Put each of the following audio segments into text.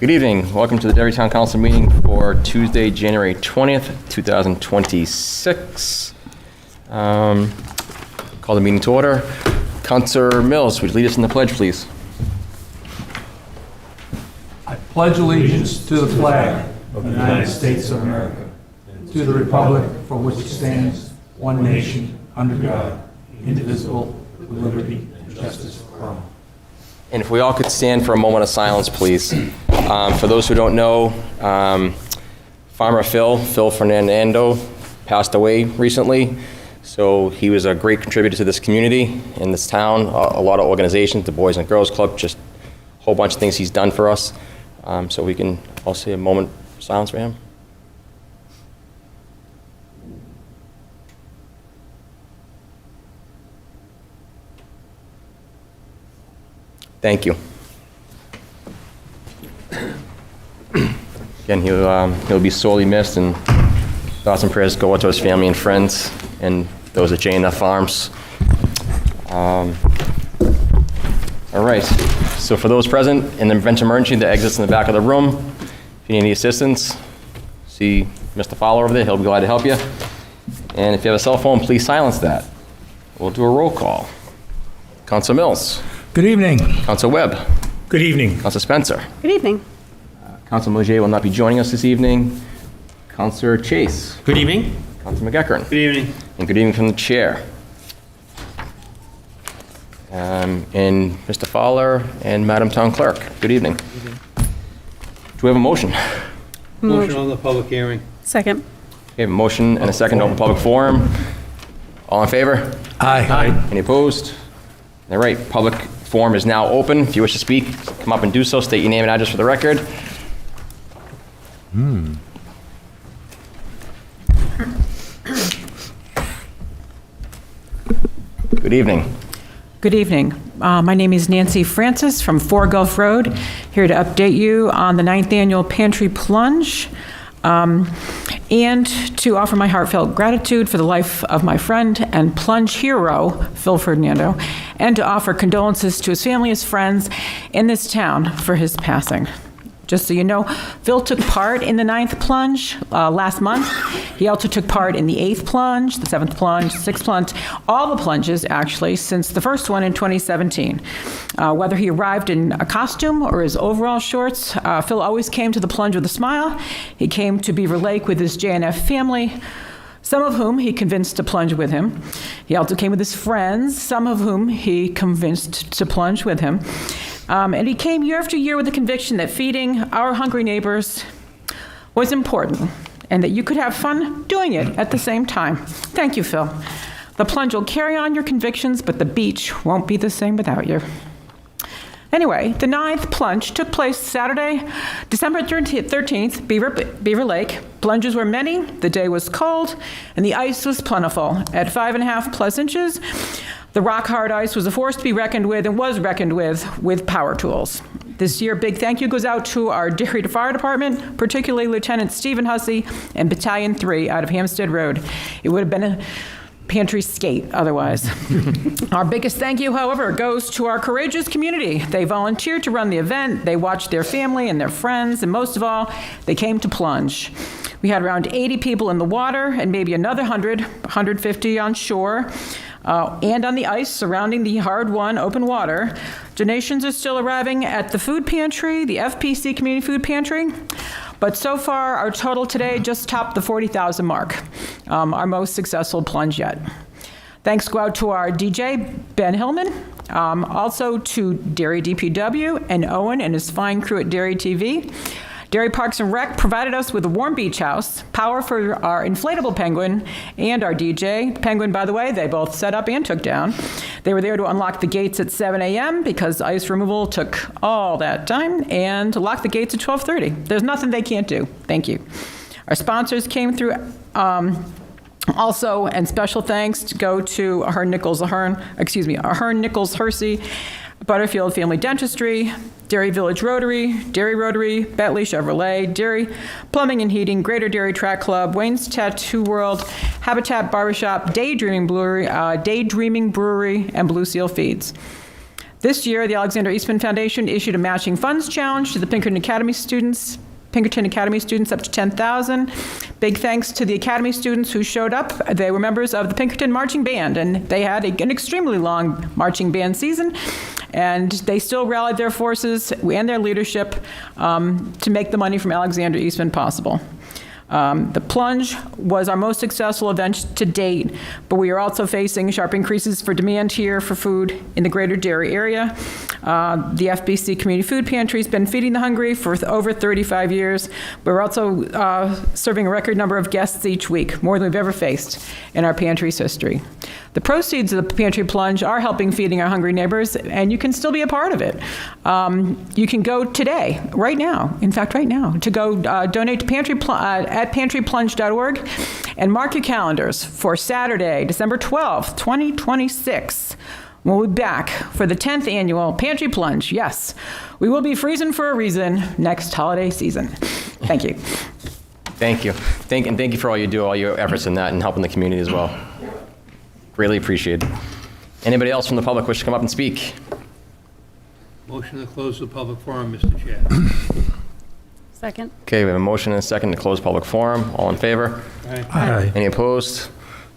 Good evening. Welcome to the Derry Town Council meeting for Tuesday, January 20th, 2026. Call the meeting to order. Councilor Mills, would you lead us in the pledge, please? I pledge allegiance to the flag of the United States of America, to the republic for which it stands, one nation, under God, indivisible, with liberty and justice for all. And if we all could stand for a moment of silence, please. For those who don't know, Farmer Phil Fernando, passed away recently. So he was a great contributor to this community and this town, a lot of organizations, the Boys and Girls Club, just a whole bunch of things he's done for us. So we can all say a moment of silence for him. Thank you. Again, he'll be sorely missed, and thoughts and prayers go out to his family and friends and those at J&F Farms. All right, so for those present in the event of emergency, the exits in the back of the room. If you need any assistance, see Mr. Fowler over there, he'll be glad to help you. And if you have a cell phone, please silence that. We'll do a roll call. Councilor Mills. Good evening. Councilor Webb. Good evening. Councilor Spencer. Good evening. Councilor Mosier will not be joining us this evening. Councilor Chase. Good evening. Councilor McEachern. Good evening. And good evening from the chair. And Mr. Fowler and Madam Town Clerk. Good evening. Do we have a motion? Motion on the public hearing. Second. We have a motion and a second to open public forum. All in favor? Aye. Any opposed? All right, public forum is now open. If you wish to speak, come up and do so. State your name and address for the record. Good evening. Good evening. My name is Nancy Francis from 4 Gulf Road, here to update you on the 9th Annual Pantry Plunge, and to offer my heartfelt gratitude for the life of my friend and plunge hero, Phil Fernando, and to offer condolences to his family, his friends, in this town for his passing. Just so you know, Phil took part in the 9th plunge last month. He also took part in the 8th plunge, the 7th plunge, 6th plunge, all the plunges, actually, since the first one in 2017. Whether he arrived in a costume or his overall shorts, Phil always came to the plunge with a smile. He came to Beaver Lake with his J&F family, some of whom he convinced to plunge with him. He also came with his friends, some of whom he convinced to plunge with him. And he came year after year with the conviction that feeding our hungry neighbors was important and that you could have fun doing it at the same time. Thank you, Phil. The plunge will carry on your convictions, but the beach won't be the same without you. Anyway, the 9th plunge took place Saturday, December 13th, Beaver Lake. Plunges were many, the day was cold, and the ice was plentiful. At 5.5+ inches, the rock-hard ice was a force to be reckoned with and was reckoned with power tools. This year, big thank you goes out to our Derry Fire Department, particularly Lieutenant Stephen Hussey and Battalion 3 out of Hampstead Road. It would have been a pantry skate otherwise. Our biggest thank you, however, goes to our courageous community. They volunteered to run the event, they watched their family and their friends, and most of all, they came to plunge. We had around 80 people in the water and maybe another 150 on shore. And on the ice surrounding the hard-won open water. Donations are still arriving at the food pantry, the FPC Community Food Pantry. But so far, our total today just topped the 40,000 mark, our most successful plunge yet. Thanks go out to our DJ, Ben Hillman, also to Derry DPW and Owen and his fine crew at Derry TV. Derry Parks and Rec provided us with a warm beach house, power for our inflatable penguin, and our DJ. Penguin, by the way, they both set up and took down. They were there to unlock the gates at 7 a.m. because ice removal took all that time, and to lock the gates at 12:30. There's nothing they can't do. Thank you. Our sponsors came through also, and special thanks to go to Ahern Nichols Hersey, Butterfield Family Dentistry, Derry Village Rotary, Derry Rotary, Bentley Chevrolet, Derry Plumbing and Heating, Greater Derry Track Club, Wayne's Tattoo World, Habitat Barbershop, Daydreaming Brewery, and Blue Seal Feeds. This year, the Alexander Eastman Foundation issued a matching funds challenge to the Pinkerton Academy students up to $10,000. Big thanks to the Academy students who showed up. They were members of the Pinkerton Marching Band, and they had an extremely long marching band season, and they still rallied their forces and their leadership to make the money from Alexander Eastman possible. The plunge was our most successful event to date, but we are also facing sharp increases for demand here for food in the greater Derry area. The FBC Community Food Pantry has been feeding the hungry for over 35 years. We're also serving a record number of guests each week, more than we've ever faced in our pantry's history. The proceeds of the pantry plunge are helping feeding our hungry neighbors, and you can still be a part of it. You can go today, right now, to go donate to at pantryplunge.org, and mark your calendars for Saturday, December 12th, 2026. We'll be back for the 10th annual Pantry Plunge. Yes, we will be freezing for a reason next holiday season. Thank you. Thank you. Thank you for all you do, all your efforts in that, and helping the community as well. Really appreciate it. Anybody else from the public wish to come up and speak? Motion to close the public forum, Mr. Chair. Second. Okay, we have a motion and a second to close public forum. All in favor? Aye. Any opposed?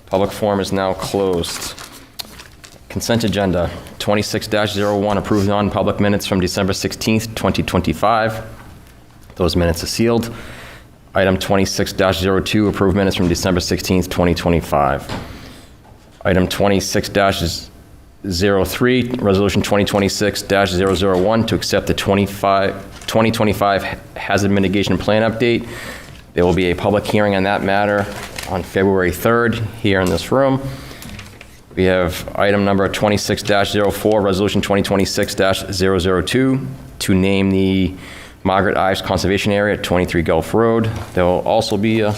Public forum is now closed. Consent agenda, 26-01, approved non-public minutes from December 16th, 2025. Those minutes are sealed. Item 26-02, approved minutes from December 16th, 2025. Item 26-03, resolution 2026-001, to accept the 2025 hazard mitigation plan update. There will be a public hearing on that matter on February 3rd here in this room. We have item number 26-04, resolution 2026-002, to name the Margaret Ives Conservation Area at 23 Gulf Road. There will also be a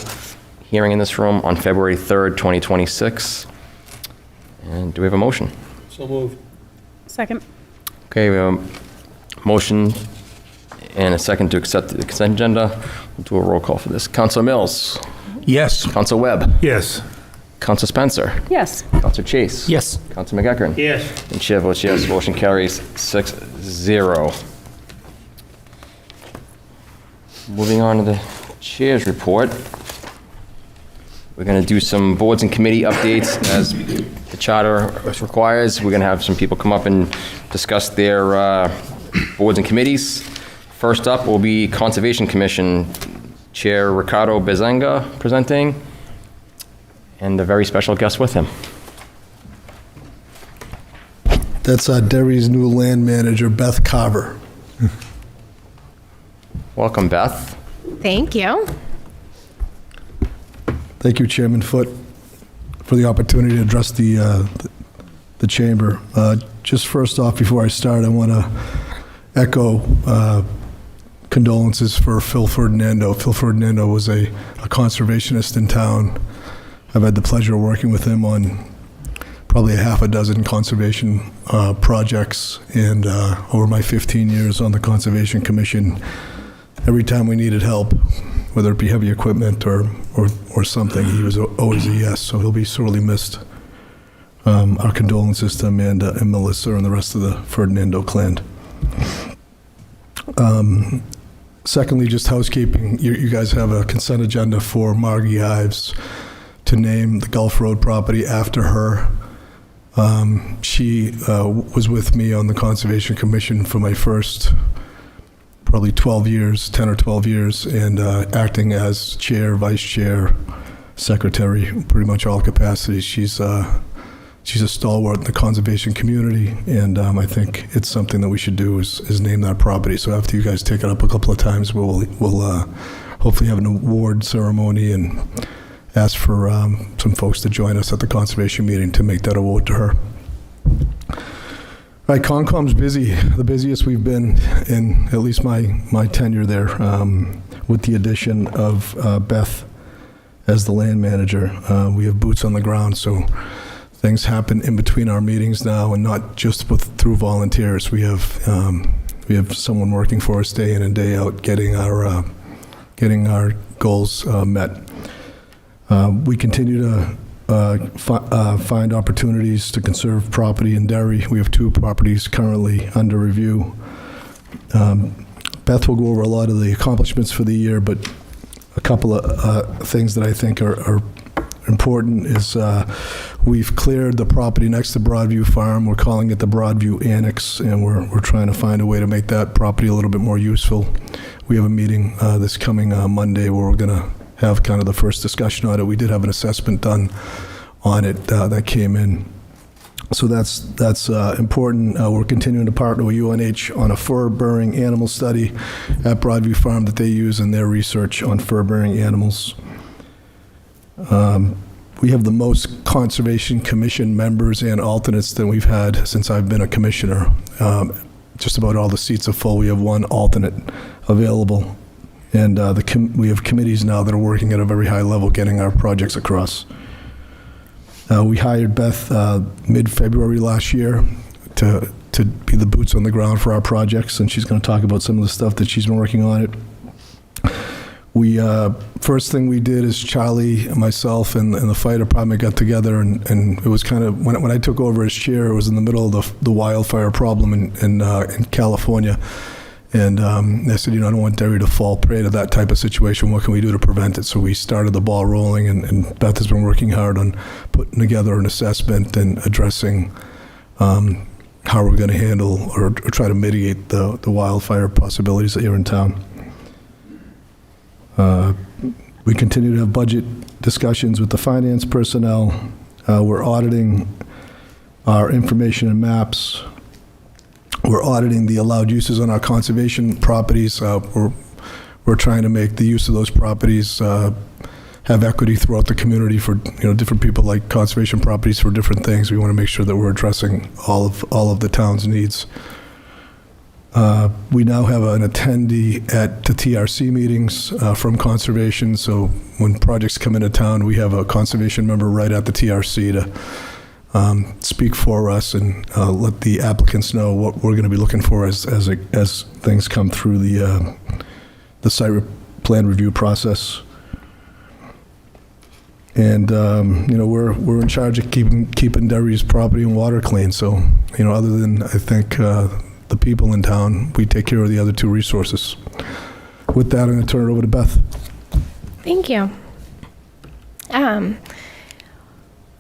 hearing in this room on February 3rd, 2026. And do we have a motion? So moved. Second. Okay, we have a motion and a second to accept the consent agenda. We'll do a roll call for this. Councilor Mills. Yes. Councilor Webb. Yes. Councilor Spencer. Yes. Councilor Chase. Yes. Councilor McEachern. Yes. And chair votes yes. Motion carries 6-0. Moving on to the chair's report. We're going to do some boards and committee updates as the charter requires. We're going to have some people come up and discuss their boards and committees. First up will be Conservation Commission Chair Ricardo Bezenga presenting, and a very special guest with him. That's Derry's new land manager, Beth Carver. Welcome, Beth. Thank you. Thank you, Chairman Foote, for the opportunity to address the chamber. Just first off, before I start, I want to echo condolences for Phil Ferdinando. Phil Ferdinando was a conservationist in town. I've had the pleasure of working with him on probably a half a dozen conservation projects, and over my 15 years on the Conservation Commission, every time we needed help, whether it be heavy equipment or something, he was always a yes, so he'll be sorely missed. Our condolences to Amanda and Melissa and the rest of the Ferdinando clan. Secondly, just housekeeping, you guys have a consent agenda for Margie Ives to name the Gulf Road property after her. She was with me on the Conservation Commission for my first probably 10 or 12 years, and acting as chair, vice chair, secretary, pretty much all capacities. She's a stalwart in the conservation community, and I think it's something that we should do is name that property. So after you guys take it up a couple of times, we'll hopefully have an award ceremony and ask for some folks to join us at the conservation meeting to make that award to her. All right, Concom's busy, the busiest we've been in at least my tenure there, with the addition of Beth as the land manager. We have boots on the ground, so things happen in between our meetings now, and not just through volunteers. We have someone working for us day in and day out, getting our goals met. We continue to find opportunities to conserve property in Derry. We have 2 properties currently under review. Beth will go over a lot of the accomplishments for the year, but a couple of things that I think are important is we've cleared the property next to Broadview Farm. We're calling it the Broadview Annex, and we're trying to find a way to make that property a little bit more useful. We have a meeting this coming Monday where we're going to have kind of the first discussion on it. We did have an assessment done on it that came in. So that's important. We're continuing to partner with UNH on a fur-bearing animal study at Broadview Farm that they use in their research on fur-bearing animals. We have the most Conservation Commission members and alternates than we've had since I've been a commissioner. Just about all the seats are full. We have 1 alternate available. And we have committees now that are working at a very high level getting our projects across. We hired Beth mid-February last year to be the boots on the ground for our projects, and she's going to talk about some of the stuff that she's been working on it. We first thing we did is Charlie, myself, and the fire department got together, and it was kind of when I took over as chair, it was in the middle of the wildfire problem in California. And they said, I don't want Derry to fall prey to that type of situation. What can we do to prevent it? So we started the ball rolling, and Beth has been working hard on putting together an assessment and addressing how we're going to handle or try to mitigate the wildfire possibilities here in town. We continue to have budget discussions with the finance personnel. We're auditing our information and maps. We're auditing the allowed uses on our conservation properties. We're trying to make the use of those properties have equity throughout the community for different people like conservation properties for different things. We want to make sure that we're addressing all of the town's needs. We now have an attendee at the TRC meetings from conservation. So when projects come into town, we have a conservation member right at the TRC to speak for us and let the applicants know what we're going to be looking for as things come through the site plan review process. And we're in charge of keeping Derry's property and water clean. So other than I think the people in town, we take care of the other 2 resources. With that, I'm going to turn it over to Beth. Thank you.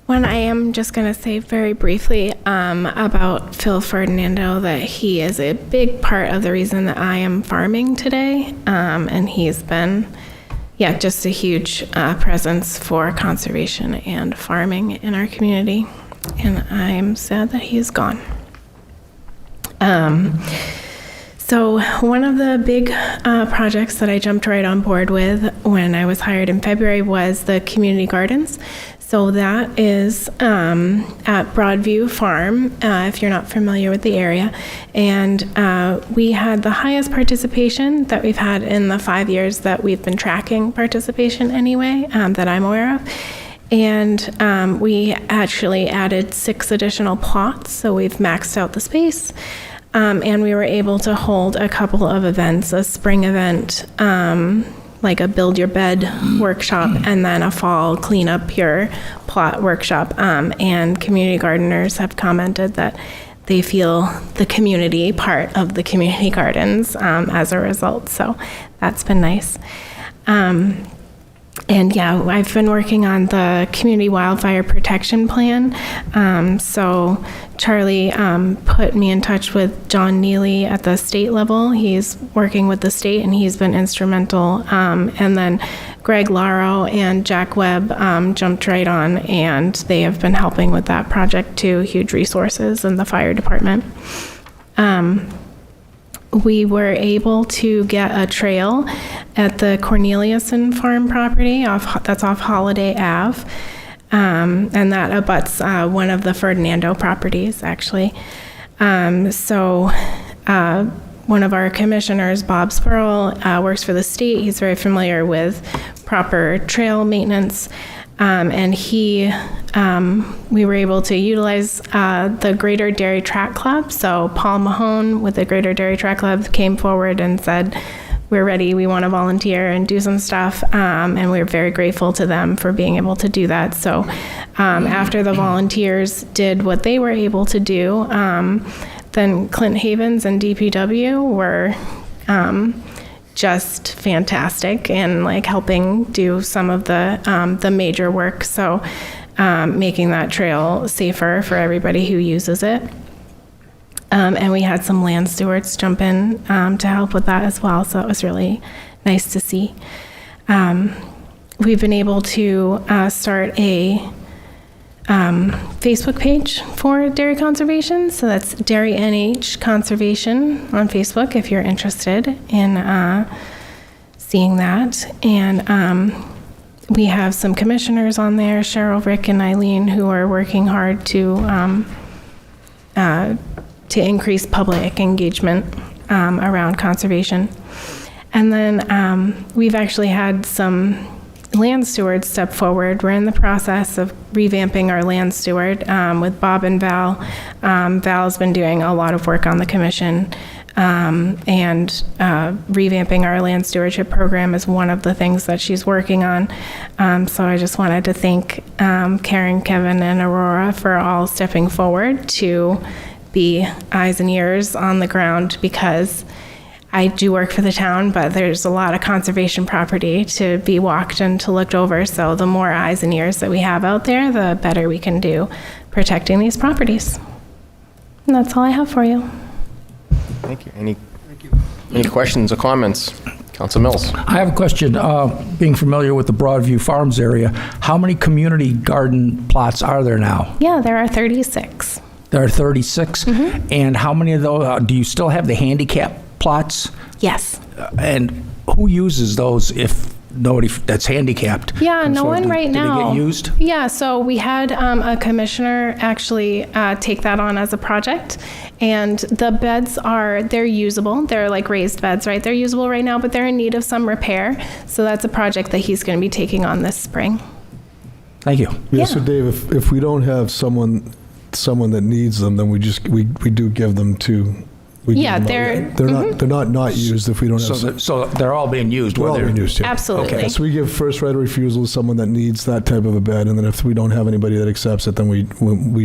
When I am just going to say very briefly about Phil Ferdinando, that he is a big part of the reason that I am farming today, and he's been, just a huge presence for conservation and farming in our community, and I'm sad that he's gone. So one of the big projects that I jumped right on board with when I was hired in February was the community gardens. So that is at Broadview Farm, if you're not familiar with the area. And we had the highest participation that we've had in the 5 years that we've been tracking participation anyway, that I'm aware of. And we actually added 6 additional plots, so we've maxed out the space. And we were able to hold a couple of events, a spring event, like a build your bed workshop, and then a fall clean up your plot workshop. And community gardeners have commented that they feel the community part of the community gardens as a result. So that's been nice. And I've been working on the community wildfire protection plan. So Charlie put me in touch with John Neely at the state level. He's working with the state, and he's been instrumental. And then Greg Laro and Jack Webb jumped right on, and they have been helping with that project too. Huge resources in the fire department. We were able to get a trail at the Corneliuson Farm property that's off Holiday Ave, and that abuts one of the Ferdinando properties, actually. So one of our commissioners, Bob Spurl, works for the state. He's very familiar with proper trail maintenance. And we were able to utilize the Greater Derry Track Club. So Paul Mahone with the Greater Derry Track Club came forward and said, we're ready, we want to volunteer and do some stuff. And we're very grateful to them for being able to do that. So after the volunteers did what they were able to do, then Clint Havens and DPW were just fantastic in like helping do some of the major work. So making that trail safer for everybody who uses it. And we had some land stewards jump in to help with that as well. So it was really nice to see. We've been able to start a Facebook page for dairy conservation. So that's Dairy NH Conservation on Facebook if you're interested in seeing that. And we have some commissioners on there, Cheryl, Rick, and Eileen, who are working hard to increase public engagement around conservation. And then we've actually had some land stewards step forward. We're in the process of revamping our land steward with Bob and Val. Val's been doing a lot of work on the commission, and revamping our land stewardship program is one of the things that she's working on. So I just wanted to thank Karen, Kevin, and Aurora for all stepping forward to be eyes and ears on the ground, because I do work for the town, but there's a lot of conservation property to be walked and to looked over. So the more eyes and ears that we have out there, the better we can do protecting these properties. And that's all I have for you. Thank you. Any questions or comments? Council Mills. I have a question. Being familiar with the Broadview Farms area, how many community garden plots are there now? Yeah, there are 36. There are 36? Mm-hmm. And how many of those, do you still have the handicap plots? Yes. And who uses those if nobody that's handicapped? Yeah, no one right now. Do they get used? Yeah, so we had a commissioner actually take that on as a project. And the beds they're usable. They're like raised beds, right? They're usable right now, but they're in need of some repair. So that's a project that he's going to be taking on this spring. Thank you. Yeah, so Dave, if we don't have someone that needs them, then we do give them to. Yeah, they're not used if we don't have. So they're all being used. They're all being used. Yeah. Absolutely. Okay. So we give first right of refusal to someone that needs that type of a bed, and then if we don't have anybody that accepts it, then we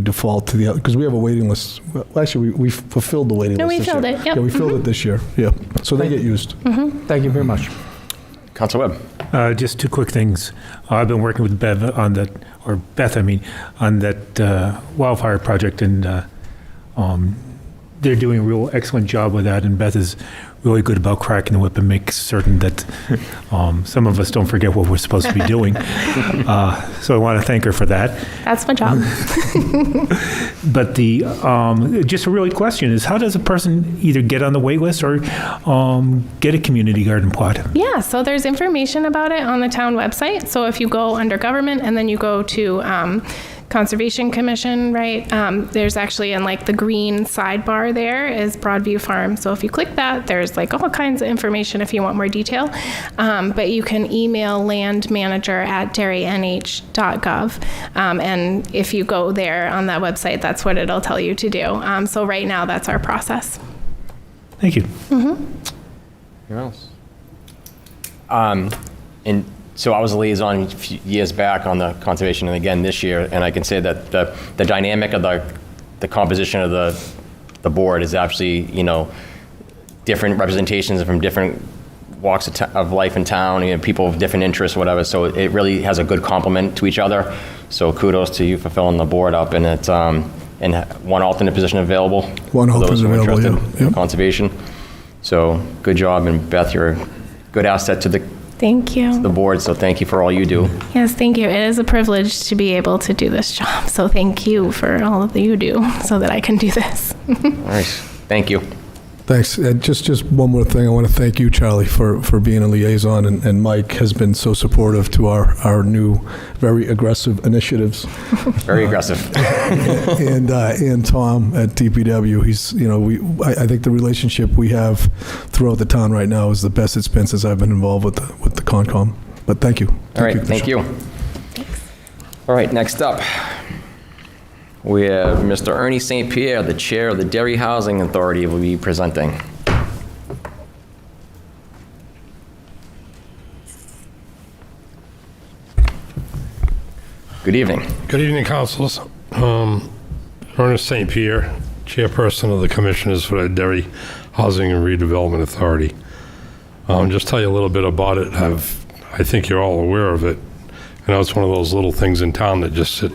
default to the other, because we have a waiting list. Well, actually, we fulfilled the waiting list. No, we this filled year. it. Yep. Yeah, we filled it this year. Yeah. So they get used. Mm-hmm. Thank you very much. Council Webb. Just two quick things. I've been working with Beth on that wildfire project, and they're doing a real excellent job with that, and Beth is really good about cracking the whip and make certain that some of us don't forget what we're supposed to be doing. So I want to thank her for that. That's my job. But just a really question is, how does a person either get on the wait list or get a community garden plot? Yeah, so there's information about it on the town website. So if you go under government and then you go to Conservation Commission, right? There's actually in like the green sidebar there is Broadview Farm. So if you click that, there's like all kinds of information if you want more detail. But you can email landmanager@derrynh.gov. And if you go there on that website, that's what it'll tell you to do. So right now, that's our process. Thank you. Anyone else? And so I was a liaison a few years back on the conservation, and again this year, and I can say that the dynamic of the composition of the board is actually, different representations from different walks of life in town, people of different interests, whatever. So it really has a good complement to each other. So kudos to you for filling the board up, and it's and one alternate position available. One for those alternate who are available, interested in conservation. So good job, and Beth, you're a good asset to the Thank you. board, so thank you for all you do. Yes, thank you. It is a privilege to be able to do this job. So thank you for all that you do so that I can do this. All right, thank you. Thanks. Just one more thing. I want to thank you, Charlie, for being a liaison, and Mike has been so supportive to our new, very aggressive initiatives. Very aggressive. And Tom at DPW. I think the relationship we have throughout the town right now is the best it's been since I've been involved with the Concom. But thank you. All right, thank you. All right, next up, we have Mr. Ernie St. Pierre, the chair of the Derry Housing Authority, will be presenting. Good evening. Good evening, councilors. Ernest St. Pierre, chairperson of the commissioners for the Derry Housing and Redevelopment Authority. Just tell you a little bit about it. I think you're all aware of it. You know, it's one of those little things in town that just sit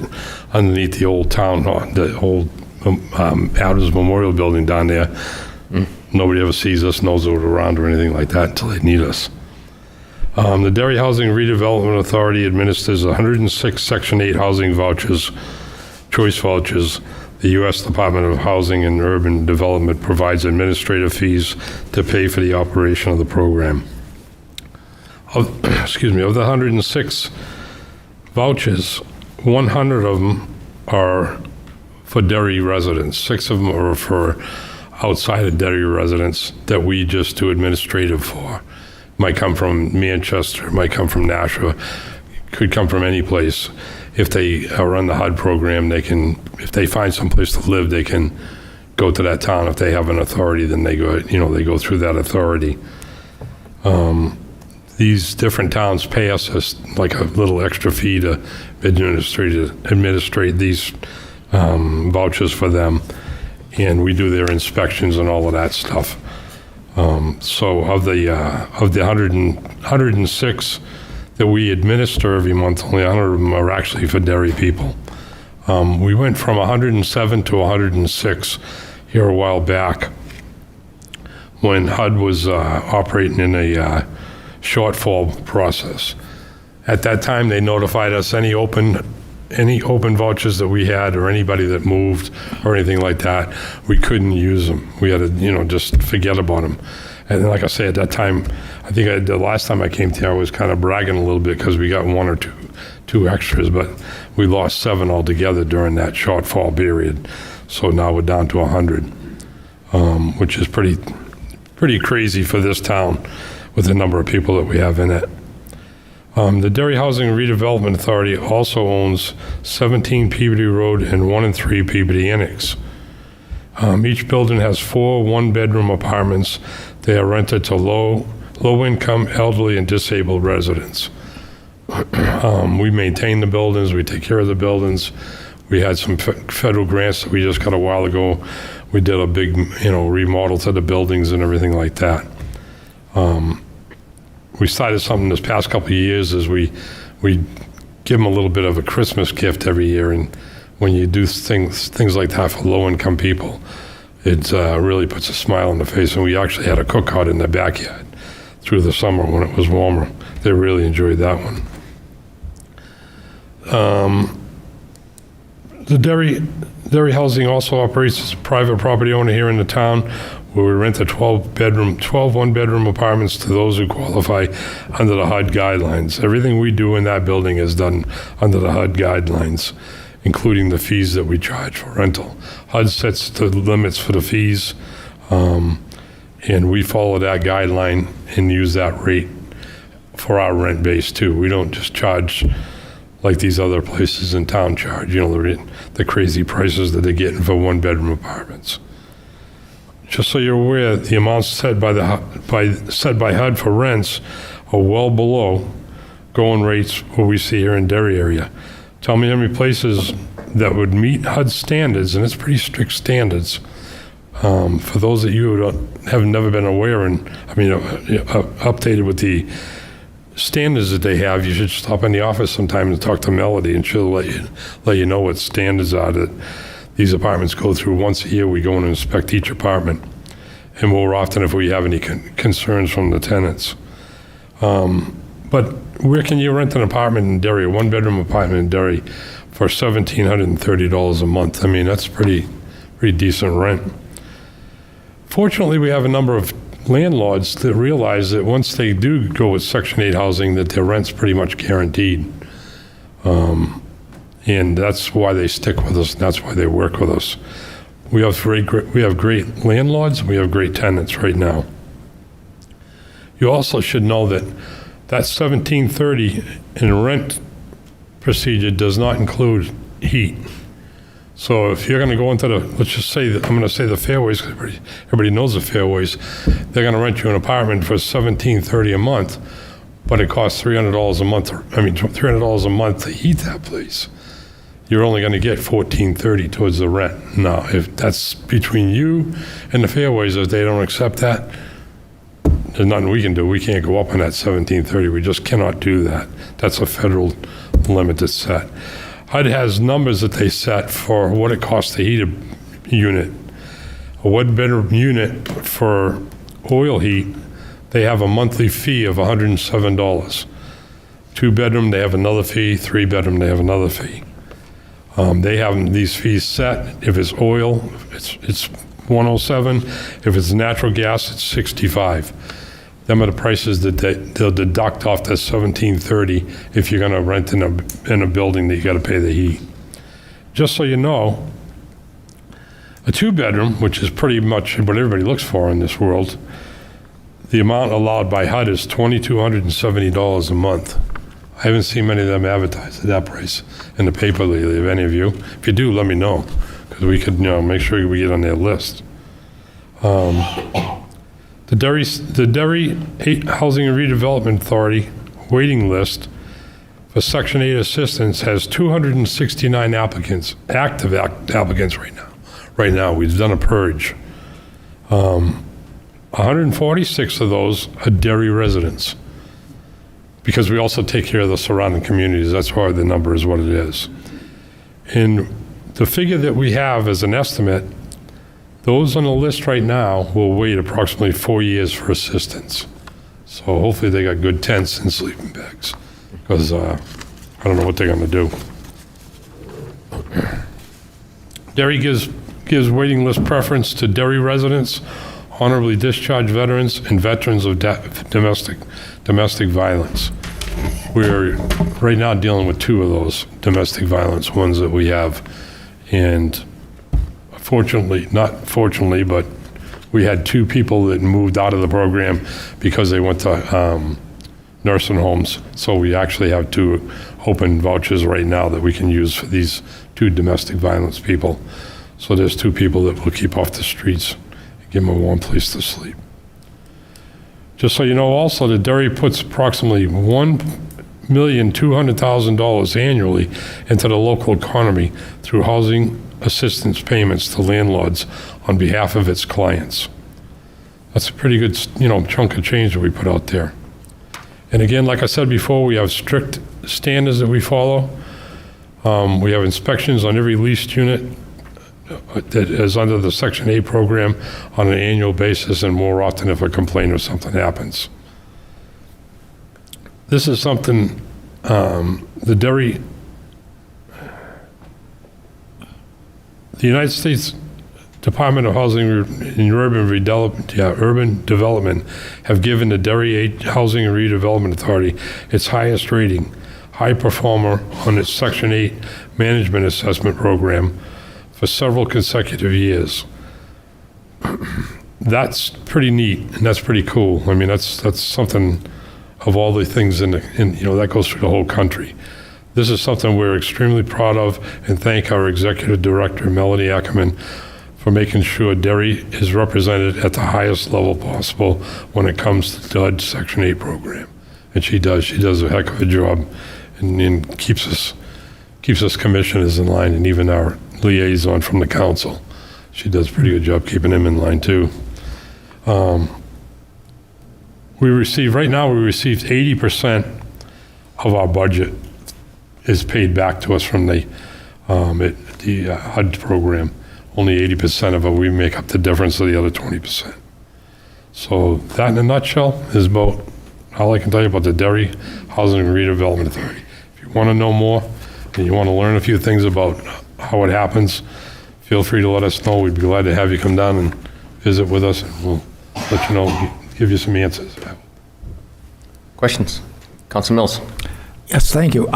underneath the old town hall, the old Adams Memorial Building down there. Nobody ever sees us, knows we're around or anything like that until they need us. The Derry Housing Redevelopment Authority administers 106 Section 8 housing vouchers, choice vouchers. The U.S. Department of Housing and Urban Development provides administrative fees to pay for the operation of the program. Of the 106 vouchers, 100 of them are for Derry residents. 6 of them are for outside of Derry residents that we just do administrative for. Might come from Manchester, might come from Nashua, could come from any place. If they are on the HUD program, they can, if they find some place to live, they can go to that town. If they have an authority, then they go, they go through that authority. These different towns pay us like a little extra fee to administrate these vouchers for them, and we do their inspections and all of that stuff. So of the 106 that we administer every month, only 100 of them are actually for Derry people. We went from 107 to 106 here a while back when HUD was operating in a shortfall process. At that time, they notified us any open vouchers that we had or anybody that moved or anything like that, we couldn't use them. We had to, just forget about them. And like I say, at that time, I think the last time I came here, I was kind of bragging a little bit because we got 1 or 2 extras, but we lost 7 altogether during that shortfall period. So now we're down to 100, which is pretty crazy for this town with the number of people that we have in it. The Derry Housing and Redevelopment Authority also owns 17 Peabody Road and 1 and 3 Peabody Annex. Each building has 4 one-bedroom apartments. They are rented to low-income, elderly, and disabled residents. We maintain the buildings. We take care of the buildings. We had some federal grants that we just got a while ago. We did a big, remodel to the buildings and everything like that. We started something this past couple of years is we give them a little bit of a Christmas gift every year, and when you do things like that for low-income people, it really puts a smile on the face. And we actually had a cookout in the backyard through the summer when it was warmer. They really enjoyed that one. The Derry Housing also operates as a private property owner here in the town, where we rent 12 one-bedroom apartments to those who qualify under the HUD guidelines. Everything we do in that building is done under the HUD guidelines, including the fees that we charge for rental. HUD sets the limits for the fees, and we follow that guideline and use that rate for our rent base too. We don't just charge like these other places in town charge, the crazy prices that they're getting for one-bedroom apartments. Just so you're aware, the amounts set by HUD for rents are well below going rates what we see here in Derry area. Tell me how many places that would meet HUD standards, and it's pretty strict standards. For those that you have never been aware and updated with the standards that they have, you should stop in the office sometime and talk to Melody, and she'll let you know what standards are that these apartments go through. Once a year, we go and inspect each apartment, and more often if we have any concerns from the tenants. But where can you rent an apartment in Derry, a one-bedroom apartment in Derry, for $1,730 a month? I mean, that's pretty decent rent. Fortunately, we have a number of landlords that realize that once they do go with Section 8 housing, that their rent's pretty much guaranteed. And that's why they stick with us, and that's why they work with us. We have great landlords, and we have great tenants right now. You also should know that $1,730 in rent procedure does not include heat. So if you're going to go into let's just say that, I'm going to say the Fairways, because everybody knows the Fairways, they're going to rent you an apartment for $1,730 a month, but it costs $300 a month to heat that place. you're only going to get $1,430 towards the rent. Now, if that's between you and the Fairways, if they don't accept that, there's nothing we can do. We can't go up on that $1,730. We just cannot do that. That's a federal limit that's set. HUD has numbers that they set for what it costs to heat a unit. A one-bedroom unit for oil heat, they have a monthly fee of $107. Two-bedroom, they have another fee. Three-bedroom, they have another fee. They have these fees set. If it's oil, it's $107. If it's natural gas, it's $65. Them are the prices that they'll deduct off that $1,730 if you're going to rent in a building that you got to pay the heat. Just so you know, a two-bedroom, which is pretty much what everybody looks for in this world, the amount allowed by HUD is $2,270 a month. I haven't seen many of them advertised at that price in the paper lately, if any of you. If you do, let me know, because we could, make sure we get on their list. The Derry Housing and Redevelopment Authority waiting list for Section 8 assistance has 269 applicants, active applicants right now. Right now, we've done a purge. 146 of those are Derry residents, because we also take care of the surrounding communities. That's why the number is what it is. And the figure that we have as an estimate, those on the list right now will wait approximately 4 years for assistance. So hopefully they got good tents and sleeping bags, because I don't know what they're going to do. Derry gives waiting list preference to Derry residents, honorably discharged veterans, and veterans of domestic violence. We're right now dealing with 2 of those domestic violence ones that we have. And fortunately, not fortunately, but we had 2 people that moved out of the program because they went to nursing homes. So we actually have 2 open vouchers right now that we can use for these 2 domestic violence people. So there's 2 people that we'll keep off the streets and give them a warm place to sleep. Just so you know also, that Derry puts approximately $1,200,000 annually into the local economy through housing assistance payments to landlords on behalf of its clients. That's a pretty good, chunk of change that we put out there. And again, like I said before, we have strict standards that we follow. We have inspections on every leased unit that is under the Section 8 program on an annual basis, and more often if a complaint or something happens. This is something the United States Department of Housing and Urban Development have given the Derry Housing and Redevelopment Authority its highest rating, high performer on its Section 8 Management Assessment Program for several consecutive years. That's pretty neat, and that's pretty cool. I mean, that's something of all the things that goes through the whole country. This is something we're extremely proud of, and thank our Executive Director, Melanie Ackerman, for making sure Derry is represented at the highest level possible when it comes to the HUD Section 8 program. And she does a heck of a job, and keeps us commissioners in line, and even our liaison from the council. She does a pretty good job keeping them in line too. We received 80% of our budget is paid back to us from the HUD program. Only 80% of it, we make up the difference of the other 20%. So that in a nutshell is about all I can tell you about the Derry Housing and Redevelopment Authority. If you want to know more and you want to learn a few things about how it happens, feel free to let us know. We'd be glad to have you come down and visit with us, and we'll let you know, give you some answers. Questions? Council Mills. Yes, thank you.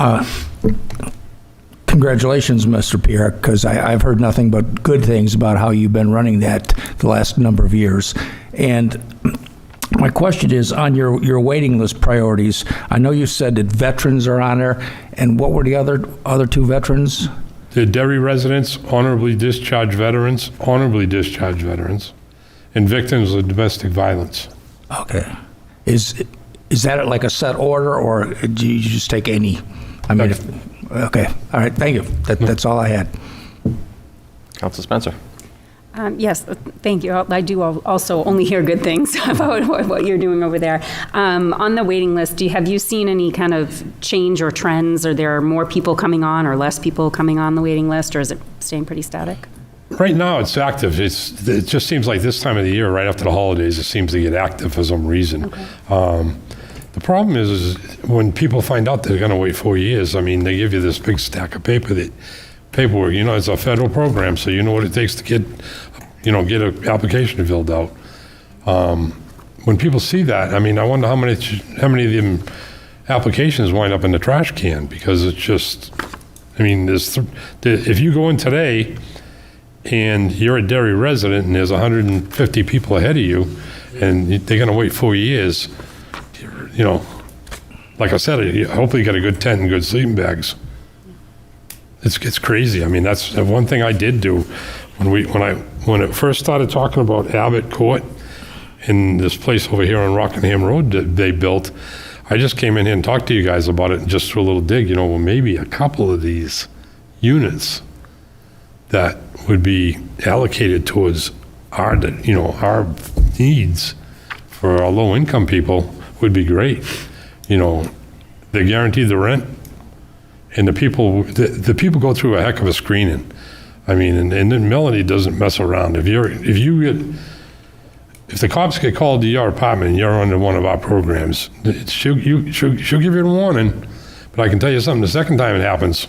Congratulations, Mr. Pierre, because I've heard nothing but good things about how you've been running that the last number of years. And my question is on your waiting list priorities. I know you said that veterans are on there, and what were the other 2 veterans? The Derry residents, honorably discharged veterans, and victims of domestic violence. Okay. Is that like a set order, or do you just take any I mean, okay, all right, thank you. That's all I had. Council Spencer. Yes, thank you. I do also only hear good things about what you're doing over there. On the waiting list, have you seen any kind of change or trends? Are there more people coming on or less people coming on the waiting list, or is it staying pretty static? Right now, it's active. It just seems like this time of the year, right after the holidays, it seems to get active for some reason. Okay. The problem is when people find out they're going to wait 4 years, I mean, they give you this big stack of paperwork. You know, it's a federal program, so you know what it takes to get an application filled out. When people see that, I mean, I wonder how many of them applications wind up in the trash can, because it's just, I mean, if you go in today and you're a Derry resident and there's 150 people ahead of you and they're going to wait 4 years, you know, like I said, hopefully you got a good tent and good sleeping bags. It's crazy. I mean, that's one thing I did do when it first started talking about Abbott Court and this place over here on Rockingham Road that they built. I just came in here and talked to you guys about it and just threw a little dig. You know, well, maybe a couple of these units that would be allocated towards our needs for our low-income people would be great. You know, they're guaranteed the rent, and the people go through a heck of a screening. I mean, and then Melanie doesn't mess around. If the cops get called to your apartment and you're under one of our programs, she'll give you a warning. But I can tell you something: the second time it happens,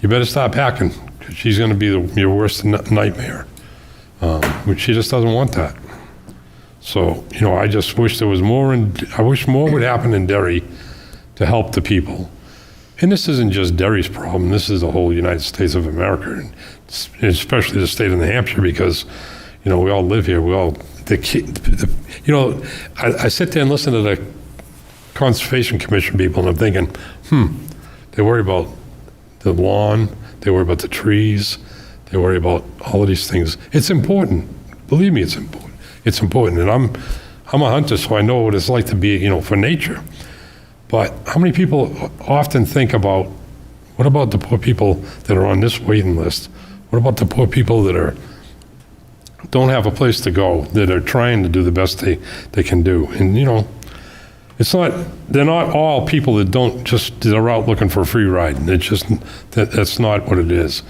you better start packing, because she's going to be your worst nightmare. She just doesn't want that. So, you know, I just wish there was more, I wish more would happen in Derry to help the people. And this isn't just Derry's problem. This is the whole United States of America, and especially the state of New Hampshire, because, you know, we all live here. I sit there and listen to the Conservation Commission people, and I'm thinking, they worry about the lawn, they worry about the trees, they worry about all of these things. It's important. Believe me, it's important. It's important, and I'm a hunter, so I know what it's like to be, you know, for nature. But how many people often think about, what about the poor people that are on this waiting list? What about the poor people that don't have a place to go, that are trying to do the best they can do? And, you know, they're not all people that are out looking for a free ride. It's just, that's not what it is.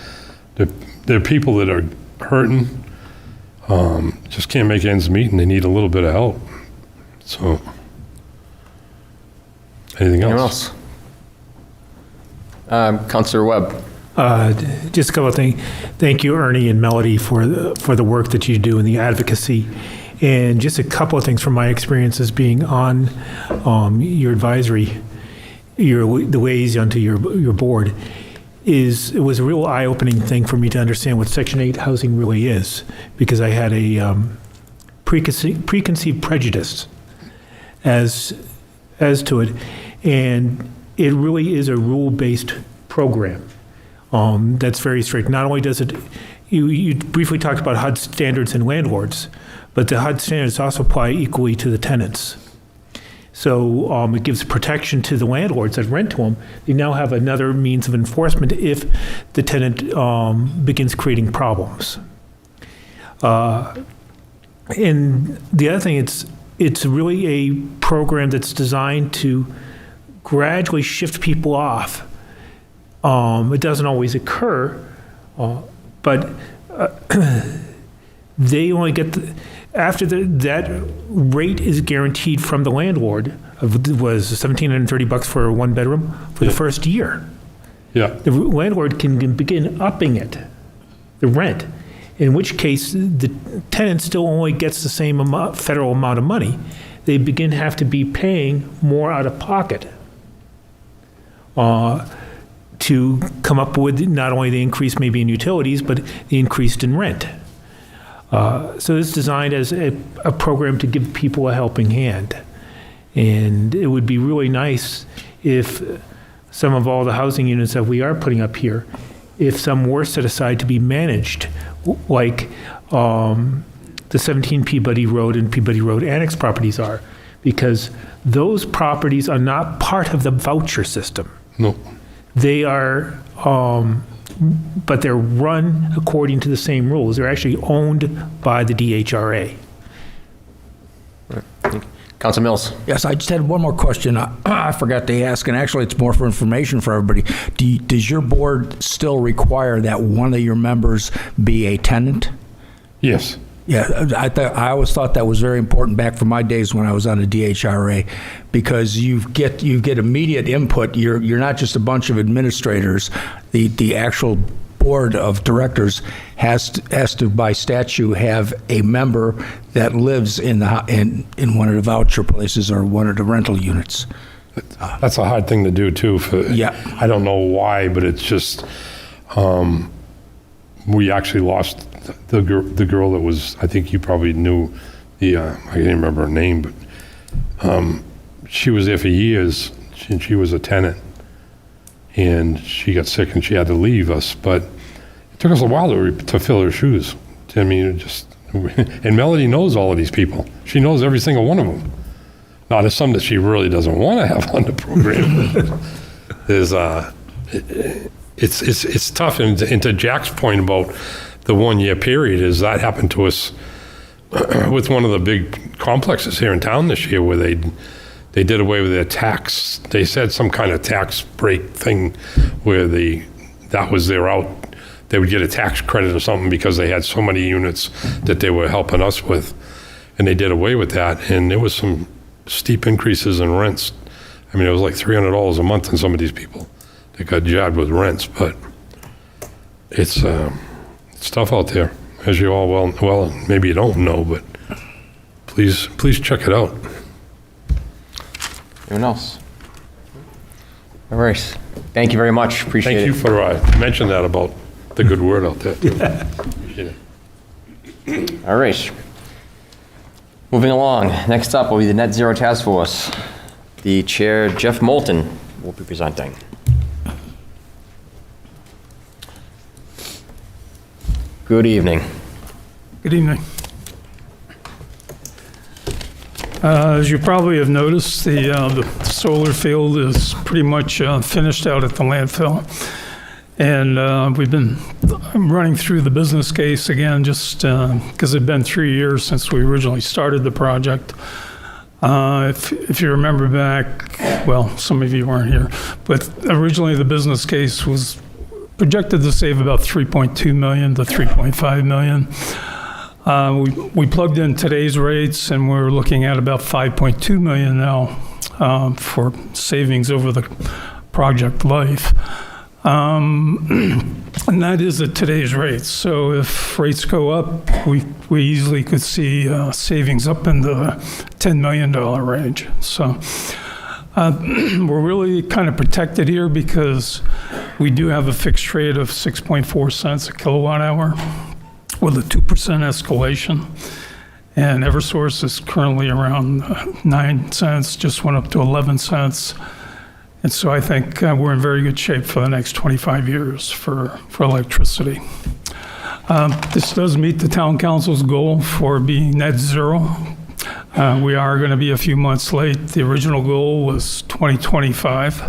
They're people that are hurting, just can't make ends meet, and they need a little bit of help. So, anything else? Councilor Webb. Just a couple of things. Thank you, Ernie and Melody, for the work that you do and the advocacy. And just a couple of things from my experiences being on your advisory, the ways onto your board. It was a real eye-opening thing for me to understand what Section 8 housing really is, because I had a preconceived prejudice as to it, and it really is a rule-based program that's very strict. Not only does it, you briefly talked about HUD standards and landlords, but the HUD standards also apply equally to the tenants. So it gives protection to the landlords that rent to them. They now have another means of enforcement if the tenant begins creating problems. And the other thing, it's really a program that's designed to gradually shift people off. It doesn't always occur, but they only get after that rate is guaranteed from the landlord. Was $1,730 for a one bedroom for the first year. Yeah. The landlord can begin upping it, the rent, in which case the tenant still only gets the same federal amount of money. They begin to have to be paying more out of pocket to come up with not only the increase maybe in utilities, but the increase in rent. So it's designed as a program to give people a helping hand. And it would be really nice if some of all the housing units that we are putting up here, if some were set aside to be managed, like the 17 Peabody Road and Peabody Road Annex properties are, because those properties are not part of the voucher system. No. They are, but they're run according to the same rules. They're actually owned by the DHRA. Council Mills. Yes, I just had one more question. I forgot to ask, and actually it's more for information for everybody. Does your board still require that one of your members be a tenant? Yes. Yeah, I always thought that was very important back from my days when I was on the DHRA, because you get immediate input. You're not just a bunch of administrators. The actual board of directors has to by statute have a member that lives in one of the voucher places or one of the rental units. That's a hard thing to do too. Yeah. I don't know why, but it's just, we actually lost the girl that was, I think you probably knew, I can't remember her name, but she was there for years, and she was a tenant. And she got sick and she had to leave us, but it took us a while to fill her shoes. I mean, and Melody knows all of these people. She knows every single one of them. Now, there's some that she really doesn't want to have on the program. It's tough, and to Jack's point about the 1 year period, is that happened to us with one of the big complexes here in town this year, where they did away with their tax. They said some kind of tax break thing where that was their out. They would get a tax credit or something because they had so many units that they were helping us with. And they did away with that. And there was some steep increases in rents. I mean, it was like $300 a month in some of these people that got jabbed with rents. But it's tough out there, as you all well, maybe you don't know, but please check it out. Anyone else? All right. Thank you very much. Appreciate it. Thank you for mentioning that about the good word out there. Appreciate it. All right. Moving along. Next up will be the Net Zero Task Force. The chair, Jeff Moulton, will be presenting. Good evening. Good evening. As you probably have noticed, the solar field is pretty much finished out at the landfill. And we've been running through the business case again, just because it's been 3 years since we originally started the project. If you remember back, well, some of you weren't here, but originally the business case was projected to save about $3.2 million to $3.5 million. We plugged in today's rates, and we're looking at about $5.2 million now for savings over the project life. And that is at today's rates. So if rates go up, we easily could see savings up in the $10 million range. So we're really kind of protected here because we do have a fixed rate of 6.4 cents a kilowatt hour with a 2% escalation. And Eversource is currently around 9 cents, just went up to 11 cents. And so I think we're in very good shape for the next 25 years for electricity. This does meet the town council's goal for being net zero. We are going to be a few months late. The original goal was 2025,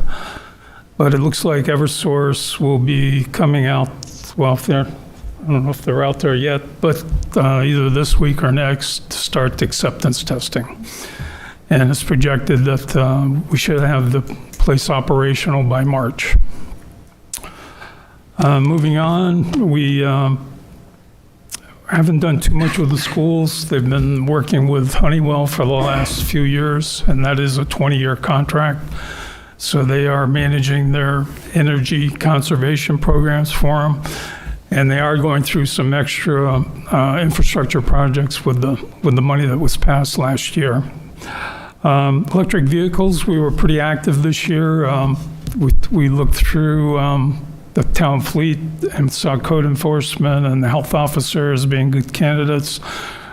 but it looks like Eversource will be coming out, well, I don't know if they're out there yet, but either this week or next to start the acceptance testing. And it's projected that we should have the place operational by March. Moving on, we haven't done too much with the schools. They've been working with Honeywell for the last few years, and that is a 20-year contract. So they are managing their energy conservation programs for them. And they are going through some extra infrastructure projects with the money that was passed last year. Electric vehicles, we were pretty active this year. We looked through the town fleet and saw code enforcement and the health officer as being good candidates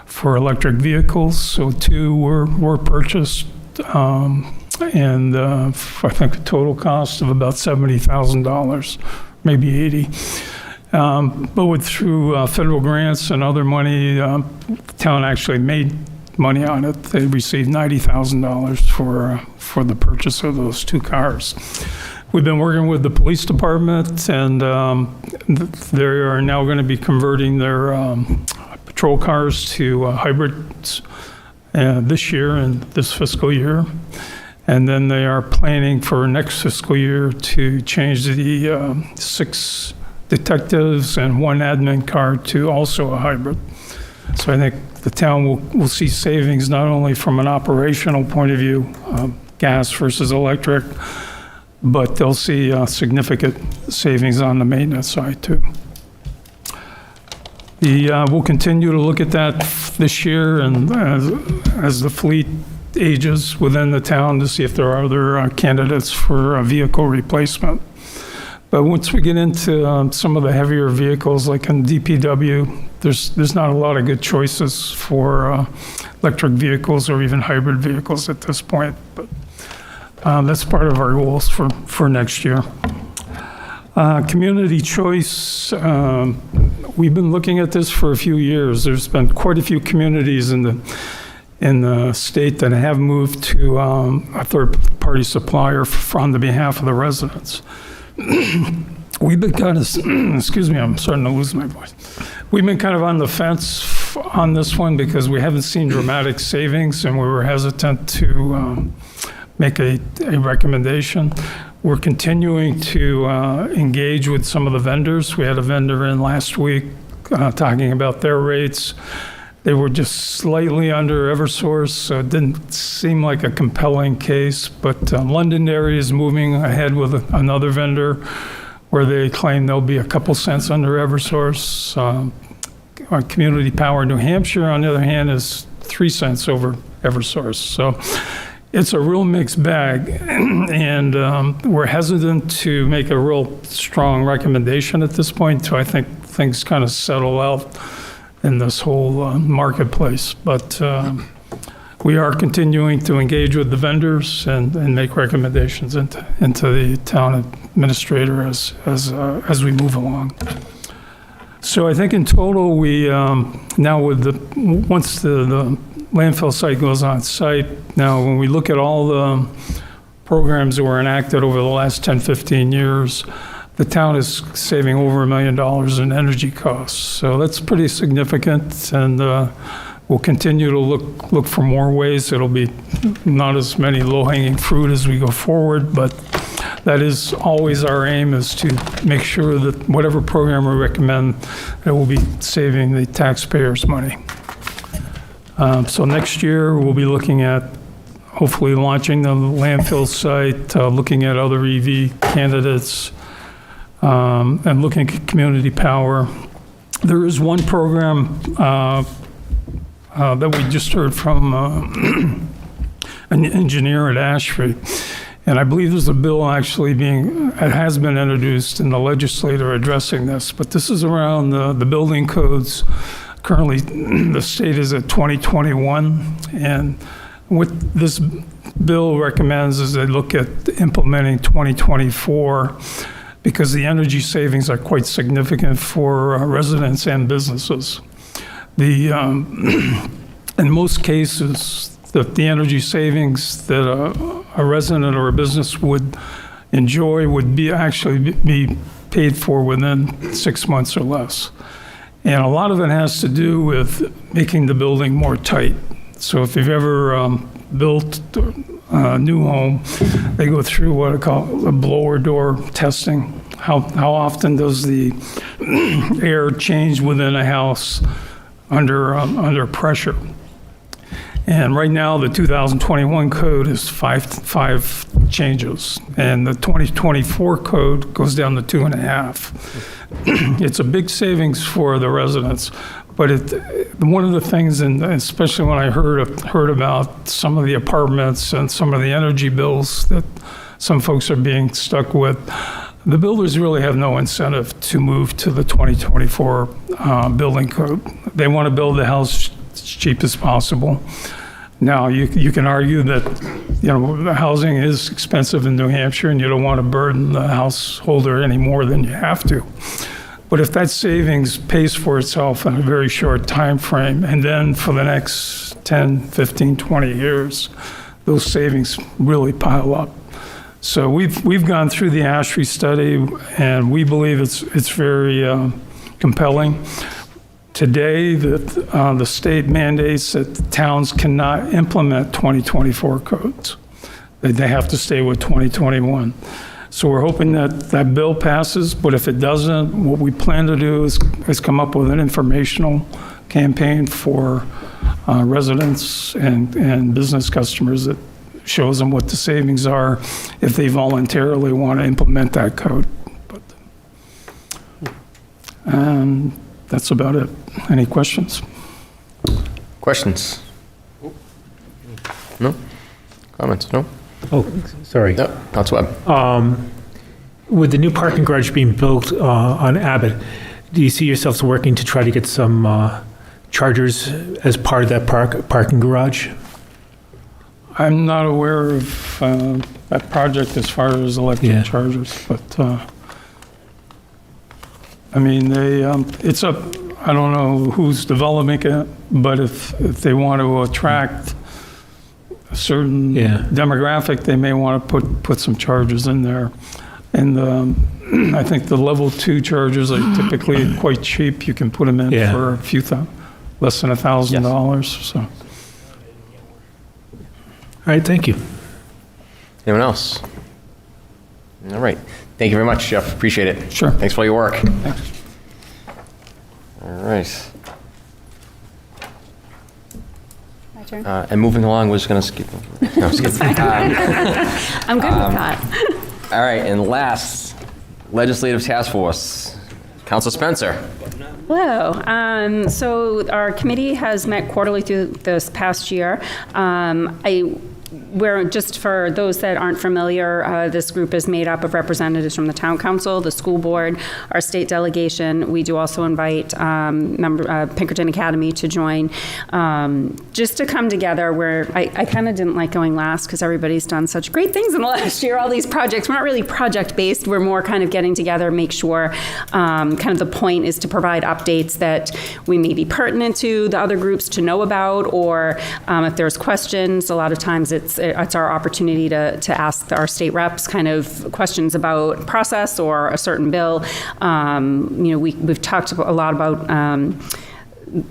for electric vehicles. So 2 were purchased, and I think a total cost of about $70,000, maybe $80,000. But through federal grants and other money, the town actually made money on it. They received $90,000 for the purchase of those 2 cars. We've been working with the police department, and they are now going to be converting their patrol cars to hybrids this year and this fiscal year. And then they are planning for next fiscal year to change the 6 detectives and 1 admin car to also a hybrid. So I think the town will see savings not only from an operational point of view, gas versus electric, but they'll see significant savings on the maintenance side too. We'll continue to look at that this year and as the fleet ages within the town to see if there are other candidates for vehicle replacement. But once we get into some of the heavier vehicles like in DPW, there's not a lot of good choices for electric vehicles or even hybrid vehicles at this point. But that's part of our goals for next year. Community choice, we've been looking at this for a few years. There's been quite a few communities in the state that have moved to a third-party supplier on the behalf of the residents. We've been kind of, excuse me, I'm starting to lose my voice. We've been kind of on the fence on this one because we haven't seen dramatic savings and we were hesitant to make a recommendation. We're continuing to engage with some of the vendors. We had a vendor in last week talking about their rates. They were just slightly under Eversource, so it didn't seem like a compelling case. But Londonderry is moving ahead with another vendor where they claim they'll be a couple cents under Eversource. Community Power New Hampshire, on the other hand, is 3 cents over Eversource. So it's a real mixed bag, and we're hesitant to make a real strong recommendation at this point until I think things kind of settle out in this whole marketplace. But we are continuing to engage with the vendors and make recommendations into the town administrator as we move along. So I think in total, we now once the landfill site goes on site, now when we look at all the programs that were enacted over the last 10, 15 years, the town is saving over $1 million in energy costs. So that's pretty significant, and we'll continue to look for more ways. It'll be not as many low-hanging fruit as we go forward, but that is always our aim, is to make sure that whatever program we recommend, it will be saving the taxpayers money. So next year, we'll be looking at hopefully launching the landfill site, looking at other EV candidates, and looking at community power. There is one program that we just heard from an engineer at Ashby, and I believe there's a bill actually it has been introduced in the legislature addressing this, but this is around the building codes. Currently, the state is at 2021, and what this bill recommends is they look at implementing 2024 because the energy savings are quite significant for residents and businesses. In most cases, the energy savings that a resident or a business would enjoy would actually be paid for within 6 months or less. And a lot of it has to do with making the building more tight. So if you've ever built a new home, they go through what I call a blower door testing. How often does the air change within a house under pressure? And right now, the 2021 code is five changes, and the 2024 code goes down to 2.5. It's a big savings for the residents, but one of the things, and especially when I heard about some of the apartments and some of the energy bills that some folks are being stuck with, the builders really have no incentive to move to the 2024 building code. They want to build the house as cheap as possible. Now, you can argue that, the housing is expensive in New Hampshire and you don't want to burden the householder any more than you have to. But if that savings pays for itself in a very short time frame, and then for the next 10, 15, 20 years, those savings really pile up. So we've gone through the ASHRAE study, and we believe it's very compelling. Today, the state mandates that towns cannot implement 2024 codes. They have to stay with 2021. So we're hoping that that bill passes, but if it doesn't, what we plan to do is come up with an informational campaign for residents and business customers that shows them what the savings are if they voluntarily want to implement that code. And that's about it. Any questions? Questions? No? Comments? No? Oh, sorry. No, that's Webb. With the new parking garage being built on Abbott, do you see yourselves working to try to get some chargers as part of that parking garage? I'm not aware of that project as far as electric chargers, but I mean, it's up, I don't know who's developing it, but if they want to attract a certain demographic, they may want to put some chargers in there. And I think the level 2 chargers are typically quite cheap. You can put them in for a few less than $1,000. So. All right, thank you. Anyone else? All right. Thank you very much, Jeff. Appreciate it. Sure. Thanks for all your work. Thanks. All right. My turn. And moving along, we're just going to skip. No, I'm just kidding. I'm good with that. All right, and last, Legislative Task Force, Council Spencer. Hello. So our committee has met quarterly through this past year. We're, just for those that aren't familiar, this group is made up of representatives from the town council, the school board, our state delegation. We do also invite Pinkerton Academy to join, just to come together where I kind of didn't like going last because everybody's done such great things in the last year, all these projects. We're not really project-based. We're more kind of getting together, make sure kind of the point is to provide updates that we may be pertinent to the other groups to know about, or if there's questions, a lot of times it's our opportunity to ask our state reps kind of questions about process or a certain bill. We've talked a lot about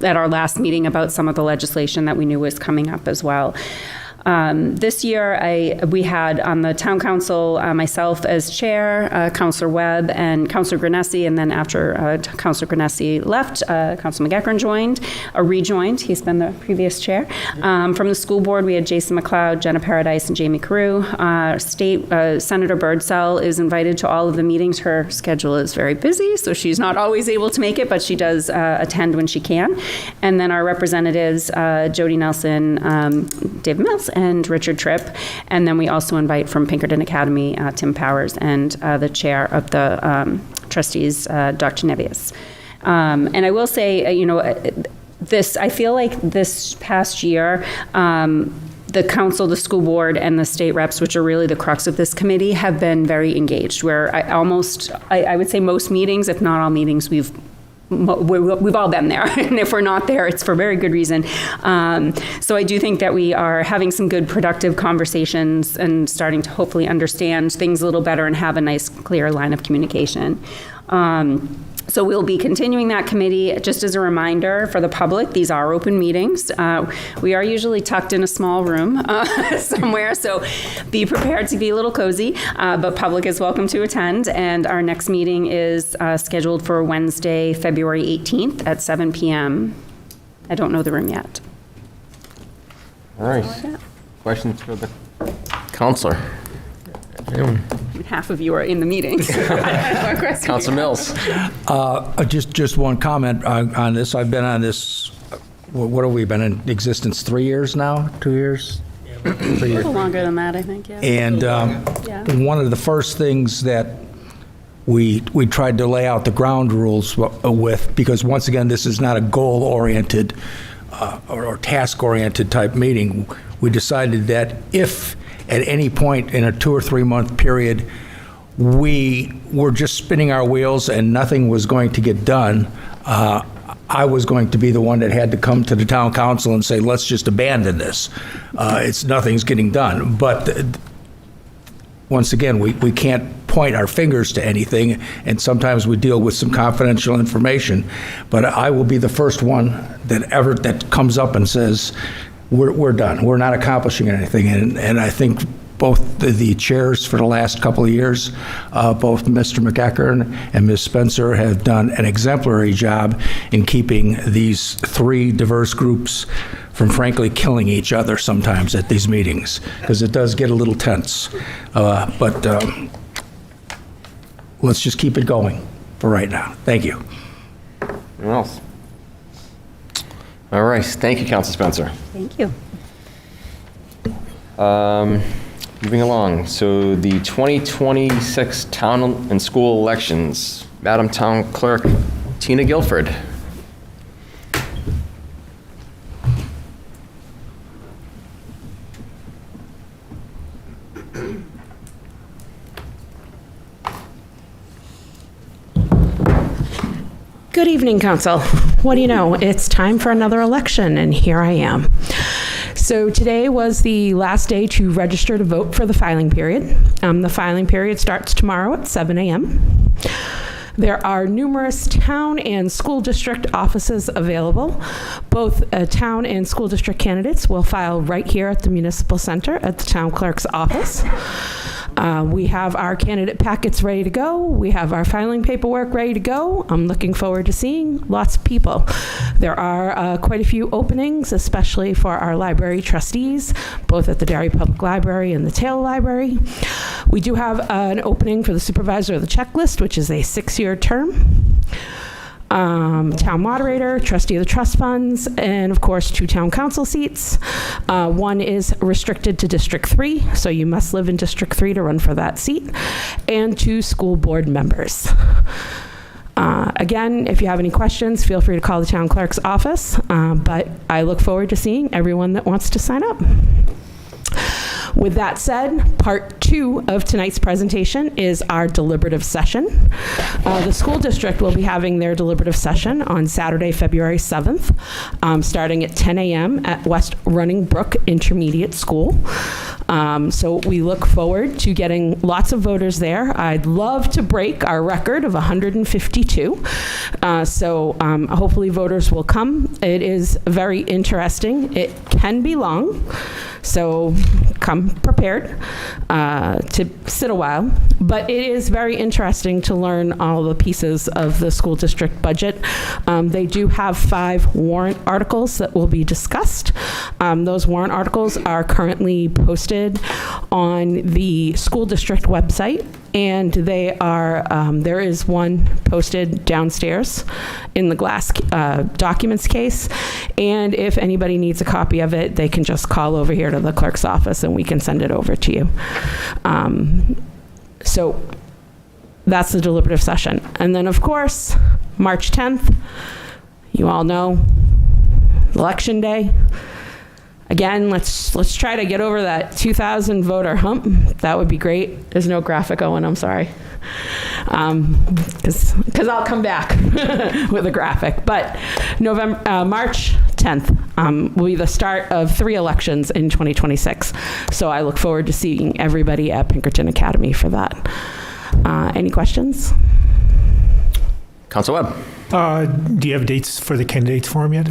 at our last meeting about some of the legislation that we knew was coming up as well. This year, we had on the town council myself as chair, Councilor Webb and Councilor Granessi, and then after Councilor Granessi left, Councilor McEachern rejoined. He's been the previous chair. From the school board, we had Jason McLeod, Jenna Paradise, and Jamie Carew. State Senator Birdsell is invited to all of the meetings. Her schedule is very busy, so she's not always able to make it, but she does attend when she can. And then our representatives, Jody Nelson, David Mills, and Richard Tripp. And then we also invite from Pinkerton Academy, Tim Powers, and the chair of the trustees, Dr. Nevius. And I will say, I feel like this past year, the council, the school board, and the state reps, which are really the crux of this committee, have been very engaged, where I would say most meetings, if not all meetings, we've all been there, and if we're not there, it's for very good reason. So I do think that we are having some good, productive conversations and starting to hopefully understand things a little better and have a nice, clear line of communication. So we'll be continuing that committee. Just as a reminder for the public, these are open meetings. We are usually tucked in a small room somewhere, so be prepared to be a little cozy, but public is welcome to attend. And our next meeting is scheduled for Wednesday, February 18th at 7 p.m. I don't know the room yet. All right. Questions for the counselor? Anyone? Half of you are in the meeting. Councilor Mills. Just one comment on this. I've been on this, what have we been in existence, 3 years now? 2 years? 3 A years. little longer than that, I think, yeah. And one of the first things that we tried to lay out the ground rules with, because once again, this is not a goal-oriented or task-oriented type meeting, we decided that if at any point in a 2 or 3 month period, we were just spinning our wheels and nothing was going to get done, I was going to be the one that had to come to the town council and say, let's just abandon this. Nothing's getting done. But once again, we can't point our fingers to anything, and sometimes we deal with some confidential information. But I will be the first one that comes up and says, we're done. We're not accomplishing anything. And I think both the chairs for the last couple of years, both Mr. McEachern and Ms. Spencer, have done an exemplary job in keeping these three diverse groups from frankly killing each other sometimes at these meetings, because it does get a little tense. But let's just keep it going for right now. Thank you. Anyone else? All right, thank you, Council Spencer. Thank you. Moving along, so the 2026 town and school elections. Madam Town Clerk Tina Guilford. Good evening, Council. What do you know? It's time for another election, and here I am. So today was the last day to register to vote for the filing period. The filing period starts tomorrow at 7 a.m. There are numerous town and school district offices available. Both town and school district candidates will file right here at the Municipal Center at the town clerk's office. We have our candidate packets ready to go. We have our filing paperwork ready to go. I'm looking forward to seeing lots of people. There are quite a few openings, especially for our library trustees, both at the Derry Public Library and the Taylor Library. We do have an opening for the supervisor of the checklist, which is a 6-year term. Town moderator, trustee of the trust funds, and of course 2 town council seats. One is restricted to District 3, so you must live in District 3 to run for that seat, and 2 school board members. Again, if you have any questions, feel free to call the town clerk's office, but I look forward to seeing everyone that wants to sign up. With that said, part 2 of tonight's presentation is our deliberative session. The school district will be having their deliberative session on Saturday, February 7th, starting at 10 a.m. at West Running Brook Intermediate School. So we look forward to getting lots of voters there. I'd love to break our record of 152. So hopefully voters will come. It is very interesting. It can be long, so come prepared to sit a while. But it is very interesting to learn all the pieces of the school district budget. They do have 5 warrant articles that will be discussed. Those warrant articles are currently posted on the school district website, and they are, there is one posted downstairs in the glass documents case, and if anybody needs a copy of it, they can just call over here to the clerk's office and we can send it over to you. So that's the deliberative session. And then of course, March 10th, you all know, Election Day. Again, let's try to get over that 2,000 voter hump. That would be great. There's no graphic, Owen, I'm sorry. Because I'll come back with a graphic. But March 10th will be the start of 3 elections in 2026. So I look forward to seeing everybody at Pinkerton Academy for that. Any questions? Council Webb. Do you have dates for the candidates forum yet?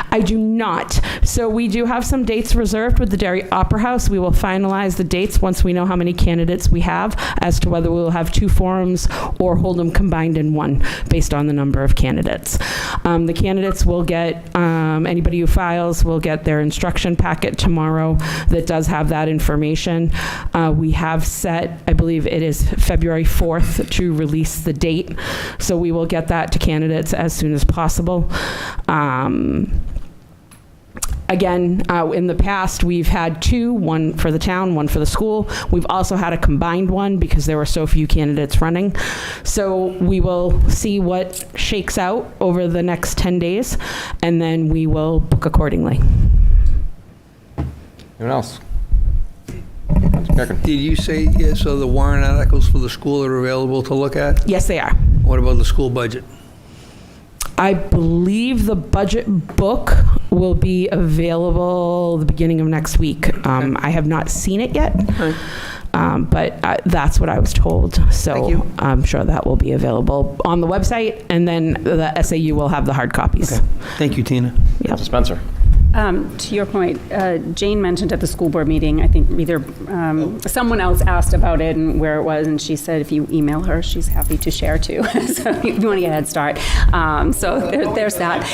I do not. So we do have some dates reserved with the Derry Opera House. We will finalize the dates once we know how many candidates we have as to whether we will have 2 forums or hold them combined in one based on the number of candidates. The candidates will get, anybody who files will get their instruction packet tomorrow that does have that information. We have set, I believe it is February 4th to release the date. So we will get that to candidates as soon as possible. Again, in the past, we've had 2, one for the town, one for the school. We've also had a combined one because there were so few candidates running. So we will see what shakes out over the next 10 days, and then we will book accordingly. Anyone else? Did you say, so the warrant articles for the school are available to look at? Yes, they are. What about the school budget? I believe the budget book will be available the beginning of next week. I have not seen it yet. But that's what I was told. So Thank you. I'm sure that will be available on the website, and then the SAU will have the hard copies. Okay. Thank you, Tina. Yep. Mr. Spencer. To your point, Jane mentioned at the school board meeting, I think either someone else asked about it and where it was, and she said if you email her, she's happy to share too. So if you want to get a head start. There's that.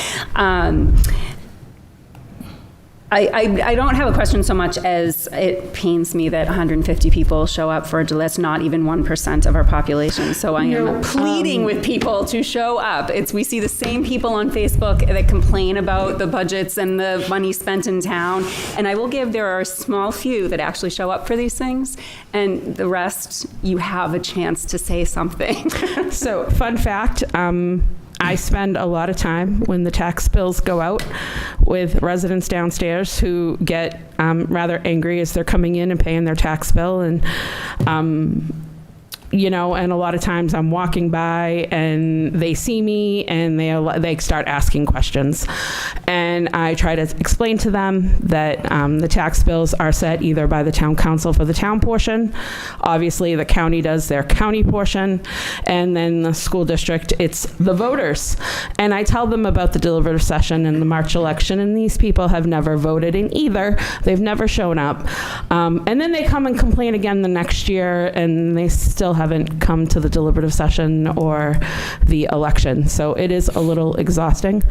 I don't have a question so much as it pains me that 150 people show up for that's not even 1% of our population. So I am pleading with people to show up. We see the same people on Facebook that complain about the budgets and the money spent in town. And I will give, there are a small few that actually show up for these things. And the rest, you have a chance to say something. So, fun fact, I spend a lot of time when the tax bills go out with residents downstairs who get rather angry as they're coming in and paying their tax bill. And, and a lot of times I'm walking by and they see me and they start asking questions. And I try to explain to them that the tax bills are set either by the town council for the town portion. Obviously, the county does their county portion. And then the school district, it's the voters. And I tell them about the deliberative session and the March election, and these people have never voted in either. They've never shown up. And then they come and complain again the next year, and they still haven't come to the deliberative session or the election. So it is a little exhausting.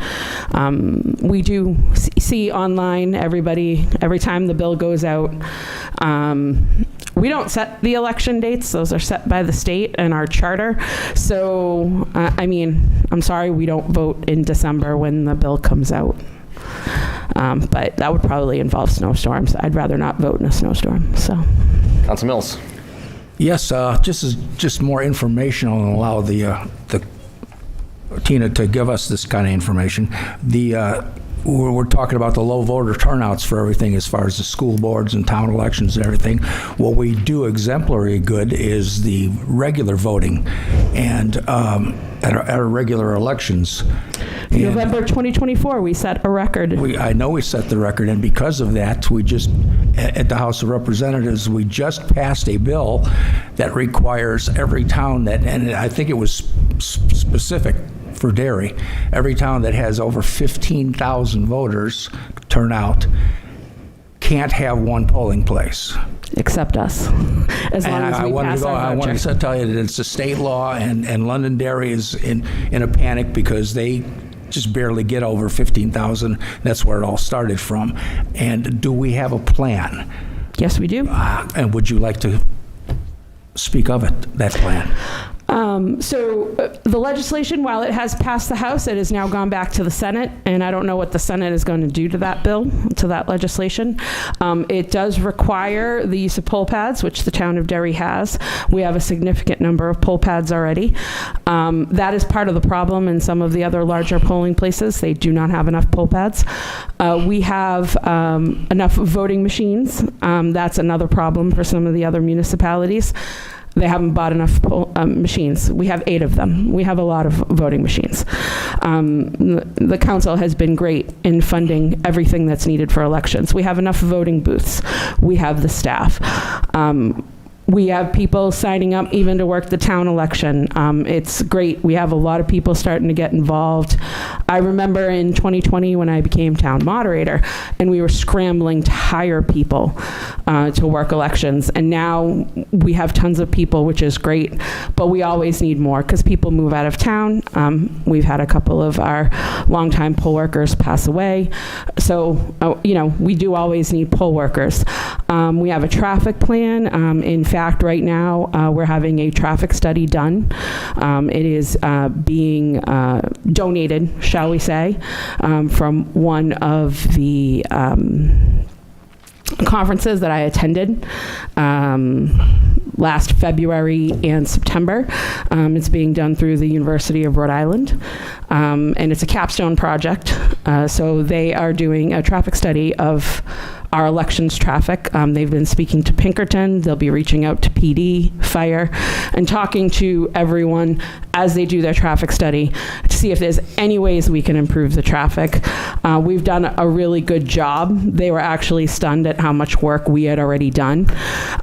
We do see online every time the bill goes out. We don't set the election dates. Those are set by the state and our charter. So, I'm sorry, we don't vote in December when the bill comes out. But that would probably involve snowstorms. I'd rather not vote in a snowstorm, so. Council Mills. Yes, just more informational and allow the Tina to give us this kind of information. We're talking about the low voter turnouts for everything as far as the school boards and town elections and everything. What we do exemplary good is the regular voting and at our regular elections. And November 2024, we set a record. I know we set the record, and because of that, we just, at the House of Representatives, we just passed a bill that requires every town that, and I think it was specific for Derry, every town that has over 15,000 voters turn out can't have one polling place. Except us, as long as we pass our I want to tell you that it's a state law, and Londonderry is in a panic because they just barely get over 15,000. That's where it all started from. And do we have a plan? Yes, we do. And would you like to speak of it, that plan? The legislation, while it has passed the House, it has now gone back to the Senate, and I don't know what the Senate is going to do to that bill, to that legislation. It does require the use of poll pads, which the town of Derry has. We have a significant number of poll pads already. That is part of the problem in some of the other larger polling places. They do not have enough poll pads. We have enough voting machines. That's another problem for some of the other municipalities. They haven't bought enough machines. We have 8 of them. We have a lot of voting machines. The council has been great in funding everything that's needed for elections. We have enough voting booths. We have the staff. We have people signing up even to work the town election. It's great. We have a lot of people starting to get involved. I remember in 2020 when I became town moderator, and we were scrambling to hire people to work elections. And now we have tons of people, which is great, but we always need more because people move out of town. We've had a couple of our longtime poll workers pass away. So, we do always need poll workers. We have a traffic plan. In fact, right now, we're having a traffic study done. It is being donated, shall we say, from one of the conferences that I attended last February and September. It's being done through the University of Rhode Island, and it's a capstone project. So they are doing a traffic study of our elections traffic. They've been speaking to Pinkerton. They'll be reaching out to PD, fire, and talking to everyone as they do their traffic study to see if there's any ways we can improve the traffic. We've done a really good job. They were actually stunned at how much work we had already done.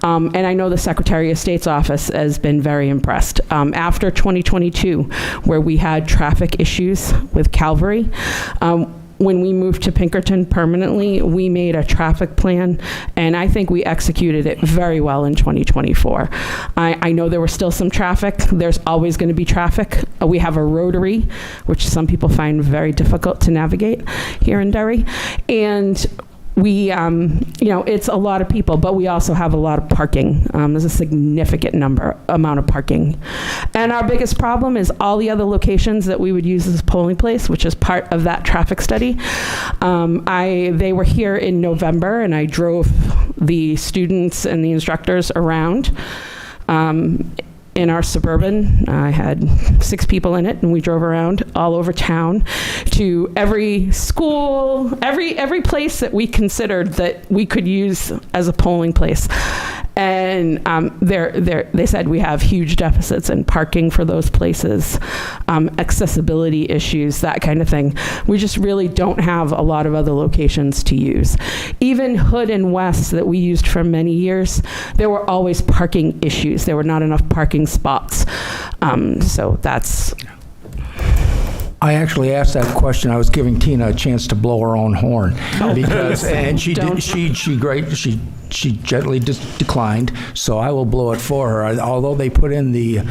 And I know the Secretary of State's office has been very impressed. After 2022, where we had traffic issues with Calvary, when we moved to Pinkerton permanently, we made a traffic plan, and I think we executed it very well in 2024. I know there was still some traffic. There's always going to be traffic. We have a rotary, which some people find very difficult to navigate here in Derry. And we, it's a lot of people, but we also have a lot of parking. There's a significant amount of parking. And our biggest problem is all the other locations that we would use as a polling place, which is part of that traffic study. They were here in November, and I drove the students and the instructors around. In our Suburban, I had 6 people in it, and we drove around all over town to every school, every place that we considered that we could use as a polling place. And they said we have huge deficits in parking for those places, accessibility issues, that kind of thing. We just really don't have a lot of other locations to use. Even Hood and West that we used for many years, there were always parking issues. There were not enough parking spots. So that's... I actually asked that question. I was giving Tina a chance to blow her own horn because, and she did, she gently declined. So I will blow it for her. Although they put in the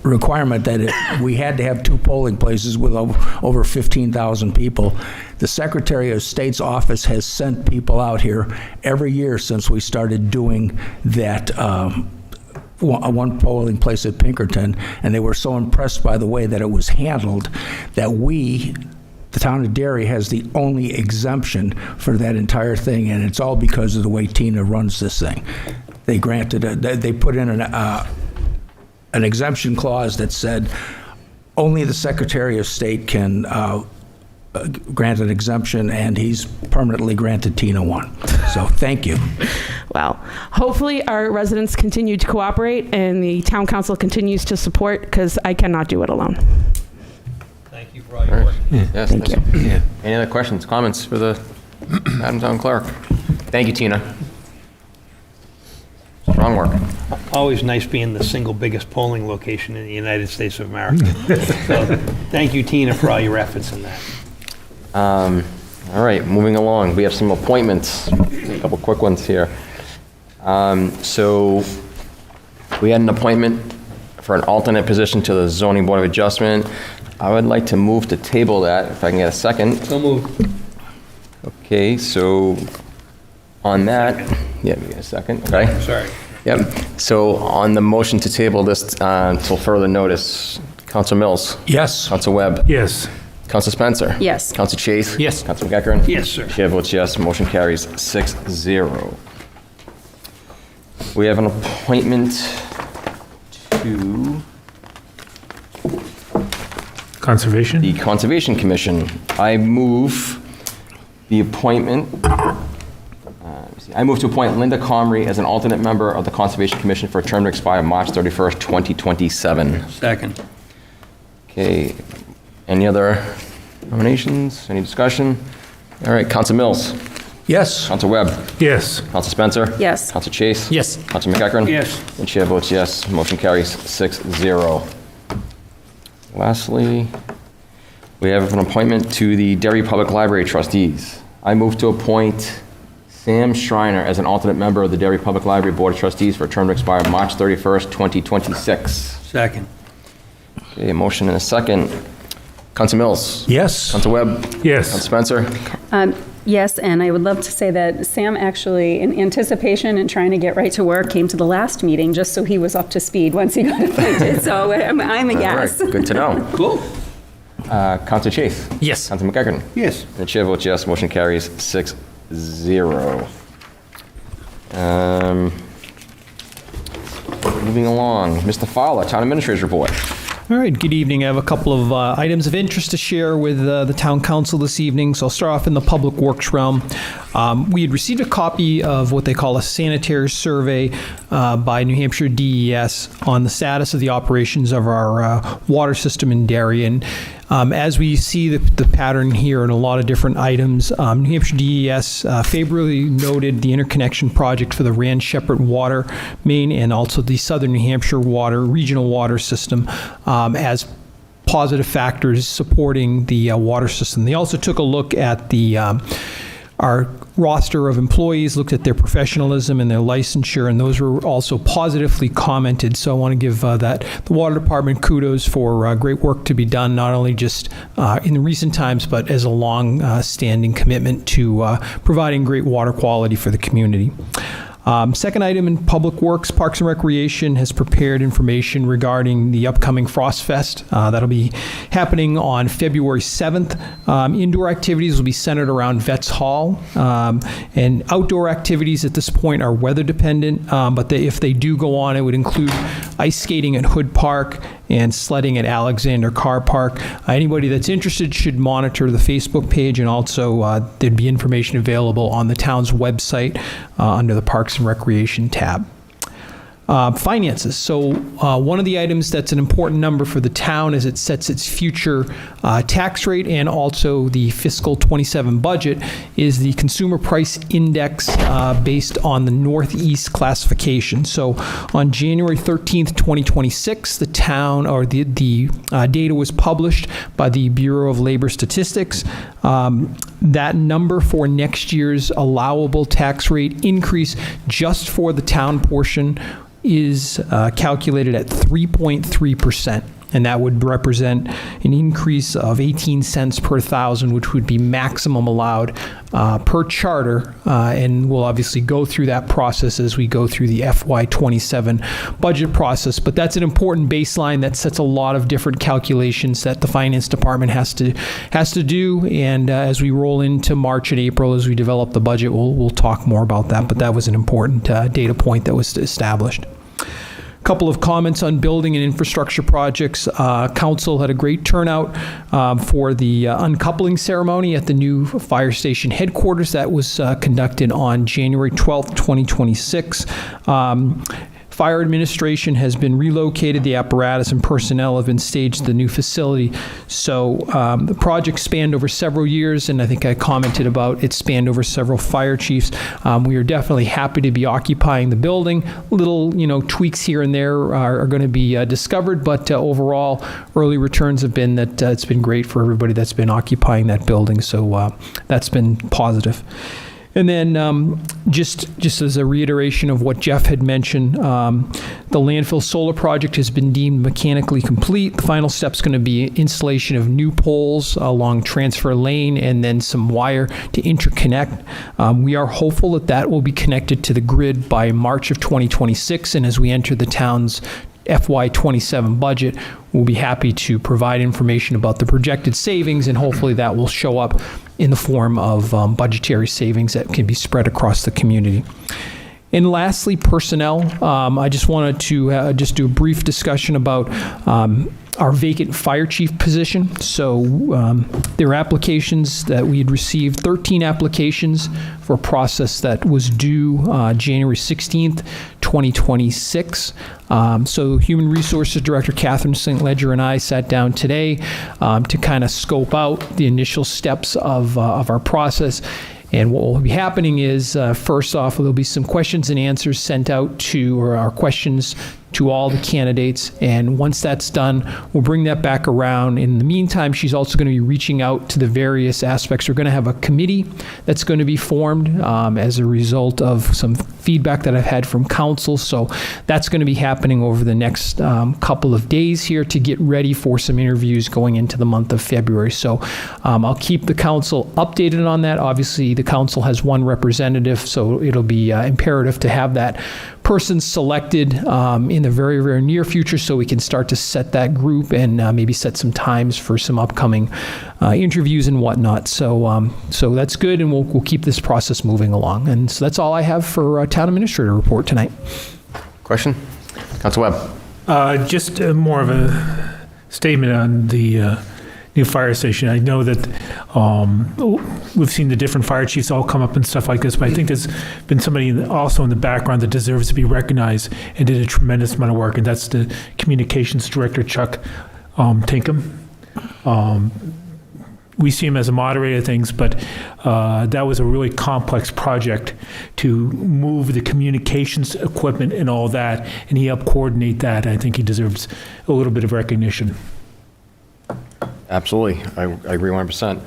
requirement that we had to have 2 polling places with over 15,000 people, the Secretary of State's office has sent people out here every year since we started doing that. One polling place at Pinkerton, and they were so impressed by the way that it was handled that the town of Derry, has the only exemption for that entire thing, and it's all because of the way Tina runs this thing. They put in an exemption clause that said only the Secretary of State can grant an exemption, and he's permanently granted Tina one. So thank you. Well, hopefully our residents continue to cooperate and the town council continues to support, because I cannot do it alone. Thank you for all your work. Yes, Thank you. Yeah. Any other questions, comments for the Madam Town Clerk? Thank you, Tina. Strong work. Always nice being the single biggest polling location in the United States of America. So thank you, Tina, for all your efforts in that. All right, moving along. We have some appointments, a couple quick ones here. So we had an appointment for an alternate position to the Zoning Board of Adjustment. I would like to move to table that, if I can get a second. So moved. Okay, so on that, yeah, we get a second, okay? Sorry. Yep, so on the motion to table this until further notice, Council Mills? Yes. Council Webb? Yes. Council Spencer? Yes. Council Chase? Yes. Council McEachern? Yes, sir. Chair votes yes, motion carries 6-0. We have an appointment to Conservation? the Conservation Commission. I move the appointment, I move to appoint Linda Comrie as an alternate member of the Conservation Commission for a term to expire March 31st, 2027. Second. Okay, any other nominations, any discussion? All right, Council Mills? Yes. Council Webb? Yes. Council Spencer? Yes. Council Chase? Yes. Council McEachern? Yes. And chair votes yes, motion carries 6-0. Lastly, we have an appointment to the Derry Public Library Trustees. I move to appoint Sam Schreiner as an alternate member of the Derry Public Library Board of Trustees for a term to expire March 31st, 2026. Second. Okay, a motion and a second. Council Mills? Yes. Council Webb? Yes. Council Spencer? Yes, and I would love to say that Sam actually, in anticipation and trying to get right to work, came to the last meeting just so he was up to speed once he got appointed. So I'm a yes. All right, good to know. Cool. Council Chase? Yes. Council McEachern? Yes. The chair votes yes, motion carries 6-0. Moving along, Mr. Fowler, Town Administrator's Report. All right, good evening. I have a couple of items of interest to share with the town council this evening. So I'll start off in the public works realm. We had received a copy of what they call a sanitary survey by New Hampshire DES on the status of the operations of our water system in Derry. And as we see the pattern here in a lot of different items, New Hampshire DES favorably noted the interconnection project for the Rand Shepherd water main and also the Southern New Hampshire regional water system as positive factors supporting the water system. They also took a look at our roster of employees, looked at their professionalism and their licensure, and those were also positively commented. So I want to give the water department kudos for great work to be done, not only just in the recent times, but as a long-standing commitment to providing great water quality for the community. Second item in Public Works, Parks and Recreation has prepared information regarding the upcoming Frost Fest. That'll be happening on February 7th. Indoor activities will be centered around Vets Hall. And outdoor activities at this point are weather dependent, but if they do go on, it would include ice skating at Hood Park and sledding at Alexander Carr Park. Anybody that's interested should monitor the Facebook page, and also there'd be information available on the town's website under the Parks and Recreation tab. Finances. So one of the items that's an important number for the town as it sets its future tax rate and also the fiscal 27 budget is the Consumer Price Index based on the Northeast classification. So on January 13th, 2026, the town, or the data was published by the Bureau of Labor Statistics. That number for next year's allowable tax rate increase just for the town portion is calculated at 3.3%, and that would represent an increase of 18 cents per thousand, which would be maximum allowed per charter, and we'll obviously go through that process as we go through the FY27 budget process. But that's an important baseline that sets a lot of different calculations that the finance department has to do, and as we roll into March and April as we develop the budget, we'll talk more about that, but that was an important data point that was established. Couple of comments on building and infrastructure projects. Council had a great turnout for the uncoupling ceremony at the new fire station headquarters. That was conducted on January 12th, 2026. Fire administration has been relocated. The apparatus and personnel have been staged at the new facility. So the project spanned over several years, and I think I commented about it spanned over several fire chiefs. We are definitely happy to be occupying the building. Little, tweaks here and there are going to be discovered, but overall, early returns have been that it's been great for everybody that's been occupying that building. So that's been positive. And then just as a reiteration of what Jeff had mentioned, the landfill solar project has been deemed mechanically complete. The final step's going to be installation of new poles along Transfer Lane and then some wire to interconnect. We are hopeful that will be connected to the grid by March of 2026, and as we enter the town's FY27 budget, we'll be happy to provide information about the projected savings, and hopefully that will show up in the form of budgetary savings that can be spread across the community. And lastly, personnel. I just wanted to just do a brief discussion about our vacant fire chief position. So there are applications that we had received, 13 applications for a process that was due January 16th, 2026. So Human Resources Director Catherine St. Ledger and I sat down today to kind of scope out the initial steps of our process. And what will be happening is, first off, there'll be some questions and answers sent out to, or our questions to all the candidates. And once that's done, we'll bring that back around. In the meantime, she's also going to be reaching out to the various aspects. We're going to have a committee that's going to be formed as a result of some feedback that I've had from council. So that's going to be happening over the next couple of days here to get ready for some interviews going into the month of February. So I'll keep the council updated on that. Obviously, the council has one representative, so it'll be imperative to have that person selected in the very, very near future so we can start to set that group and maybe set some times for some upcoming interviews and whatnot. So so that's good, and we'll keep this process moving along. And so that's all I have for Town Administrator report tonight. Question? Council Webb. Just more of a statement on the new fire station. I know that we've seen the different fire chiefs all come up and stuff like this, but I think there's been somebody also in the background that deserves to be recognized and did a tremendous amount of work, and that's the communications director, Chuck Tinkham. We see him as a moderator of things, but that was a really complex project to move the communications equipment and all that, and he helped coordinate that. I think he deserves a little bit of recognition. Absolutely. I agree 100%.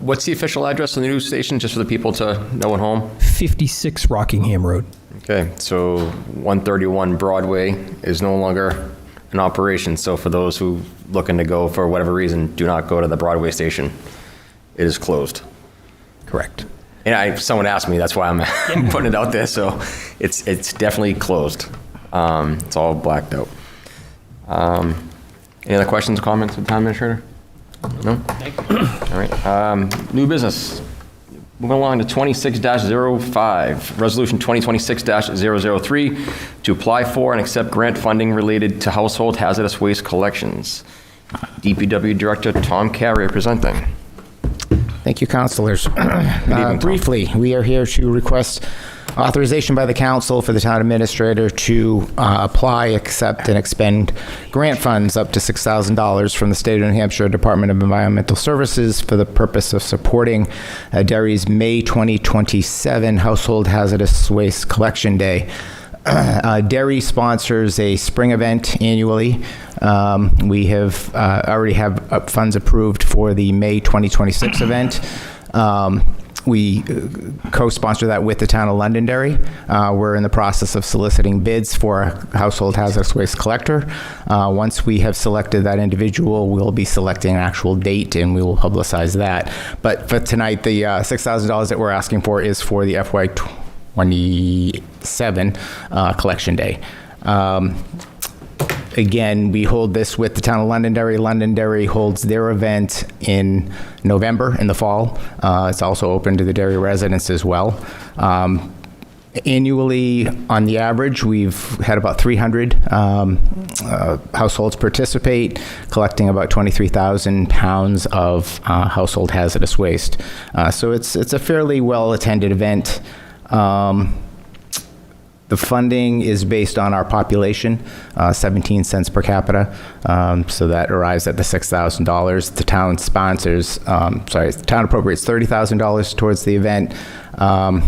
What's the official address of the new station, just for the people to know at home? 56 Rockingham Road. Okay, so 131 Broadway is no longer in operation. So for those who looking to go for whatever reason, do not go to the Broadway station. It is closed. Correct. And someone asked me, that's why I'm putting it out there. So it's definitely closed. It's all blacked out. Any other questions or comments from the town administrator? No? Thank you. All right. New business. Moving along to 26-05, Resolution 2026-003, to apply for and accept grant funding related to household hazardous waste collections. DPW Director Tom Carrier presenting. Thank you, councilors. Tom. Briefly, we are here to request authorization by the council for the town administrator to apply, accept, and expend grant funds up to $6,000 from the state of New Hampshire Department of Environmental Services for the purpose of supporting Derry's May 2027 Household Hazardous Waste Collection Day. Derry sponsors a spring event annually. We have already have funds approved for the May 2026 event. We co-sponsor that with the town of Londonderry. We're in the process of soliciting bids for a household hazardous waste collector. Once we have selected that individual, we'll be selecting an actual date and we will publicize that. But for tonight, the $6,000 that we're asking for is for the FY27 collection day. Again, we hold this with the town of Londonderry. Londonderry holds their event in November, in the fall. It's also open to the Derry residents as well. Annually, on the average, we've had about 300 households participate, collecting about 23,000 pounds of household hazardous waste. So it's a fairly well-attended event. The funding is based on our population, 17 cents per capita, so that arrives at the $6,000. The town sponsors, the town appropriates $30,000 towards the event.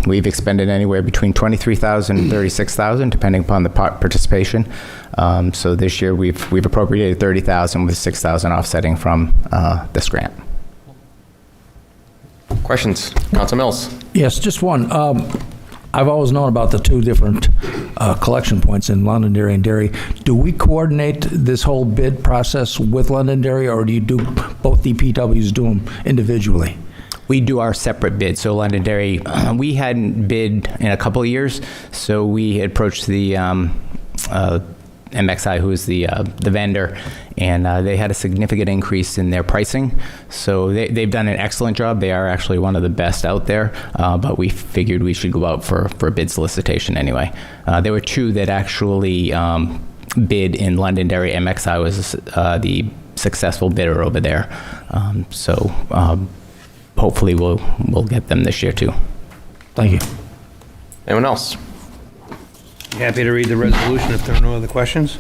We've expended anywhere between $23,000 and $36,000, depending upon the participation. So this year we've appropriated $30,000 with $6,000 offsetting from this grant. Questions? Council Mills. Yes, just one. I've always known about the two different collection points in Londonderry and Derry. Do we coordinate this whole bid process with Londonderry, or do you do both DPWs do them individually? We do our separate bids. So Londonderry, we hadn't bid in a couple of years, so we approached the MXI, who is the vendor, and they had a significant increase in their pricing. So they've done an excellent job. They are actually one of the best out there, but we figured we should go out for a bid solicitation anyway. There were two that actually bid in Londonderry. MXI was the successful bidder over there. So hopefully we'll get them this year too. Thank you. Anyone else? Happy to read the resolution if there are no other questions.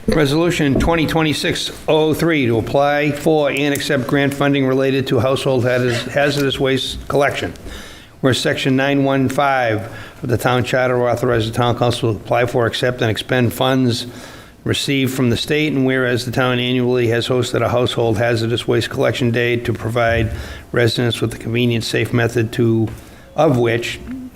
Resolution 2026-03 to apply for and accept grant funding related to household hazardous waste collection. Where Section 915 of the Town Charter authorizes the Town Council to apply for, accept, and expend funds received from the state, and whereas the town annually has hosted a household hazardous waste collection day to provide residents with a convenient, safe method to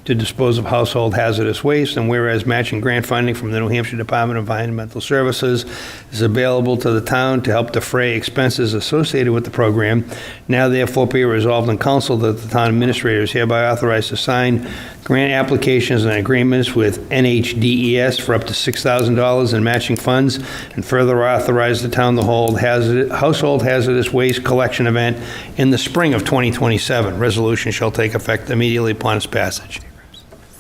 dispose of household hazardous waste, and whereas matching grant funding from the New Hampshire Department of Environmental Services is available to the town to help defray expenses associated with the program, now therefore be resolved in council that the town administrator is hereby authorized to sign grant applications and agreements with NHDES for up to $6,000 in matching funds, and further authorize the town to hold household hazardous waste collection event in the spring of 2027. Resolution shall take effect immediately upon its passage.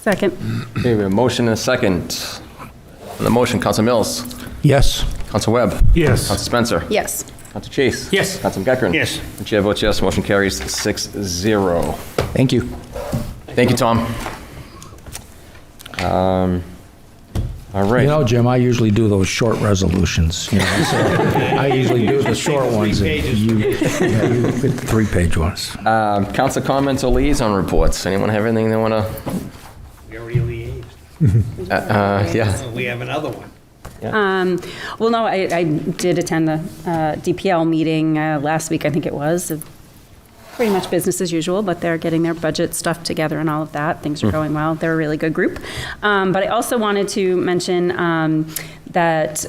Second. Okay, we have a motion and a second. On the motion, Council Mills. Yes. Counsel Webb? Yes. Counsel Spencer? Yes. Counsel Chase? Yes. Counsel Geckran? Yes. The chair votes yes, motion carries 6-0. Thank you. Thank you, Tom. All right. You know, Jim, I usually do those short resolutions, you know, so I usually do the short ones. And you get the 3-page ones. Council comments or liaison reports? Anyone have anything they want to? We already liaised. Yeah. We have another one. Well, no, I did attend the DPL meeting last week, I think it was. Pretty much business as usual, but they're getting their budget stuff together and all of that. Things are going well. They're a really good group. But I also wanted to mention that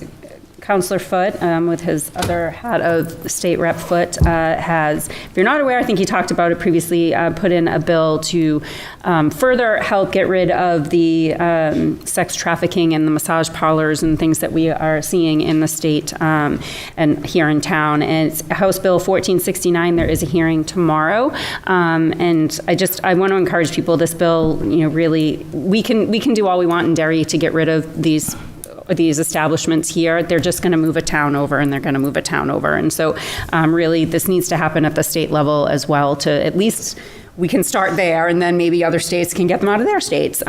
Councillor Foote, with his other hat of State Rep Foote, has, if you're not aware, I think he talked about it previously, put in a bill to further help get rid of the sex trafficking and the massage parlors and things that we are seeing in the state and here in town. And it's House Bill 1469. There is a hearing tomorrow. And I want to encourage people, this bill, really, we can do all we want in Derry to get rid of these establishments here. They're just going to move a town over, and they're going to move a town over. And so really this needs to happen at the state level as well, to at least we can start there, and then maybe other states can get them out of their states.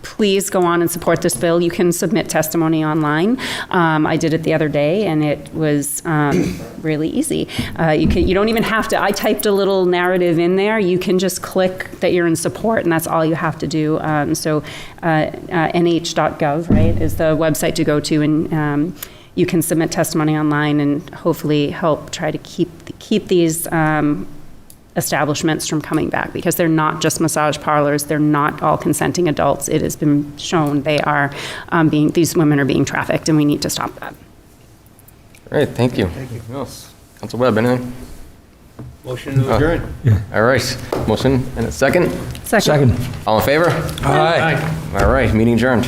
Please go on and support this bill. You can submit testimony online. I did it the other day, and it was really easy. You don't even have to, I typed a little narrative in there. You can just click that you're in support, and that's all you have to do. nh.gov, right, is the website to go to, and you can submit testimony online and hopefully help try to keep these establishments from coming back, because they're not just massage parlors. They're not all consenting adults. It has been shown they are these women are being trafficked, and we need to stop that. All right, thank you. Thank you. Yes. Council Webb, anything? Motion to adjourn. All right, motion and a second? Second. All in favor? Aye. All right, meeting adjourned.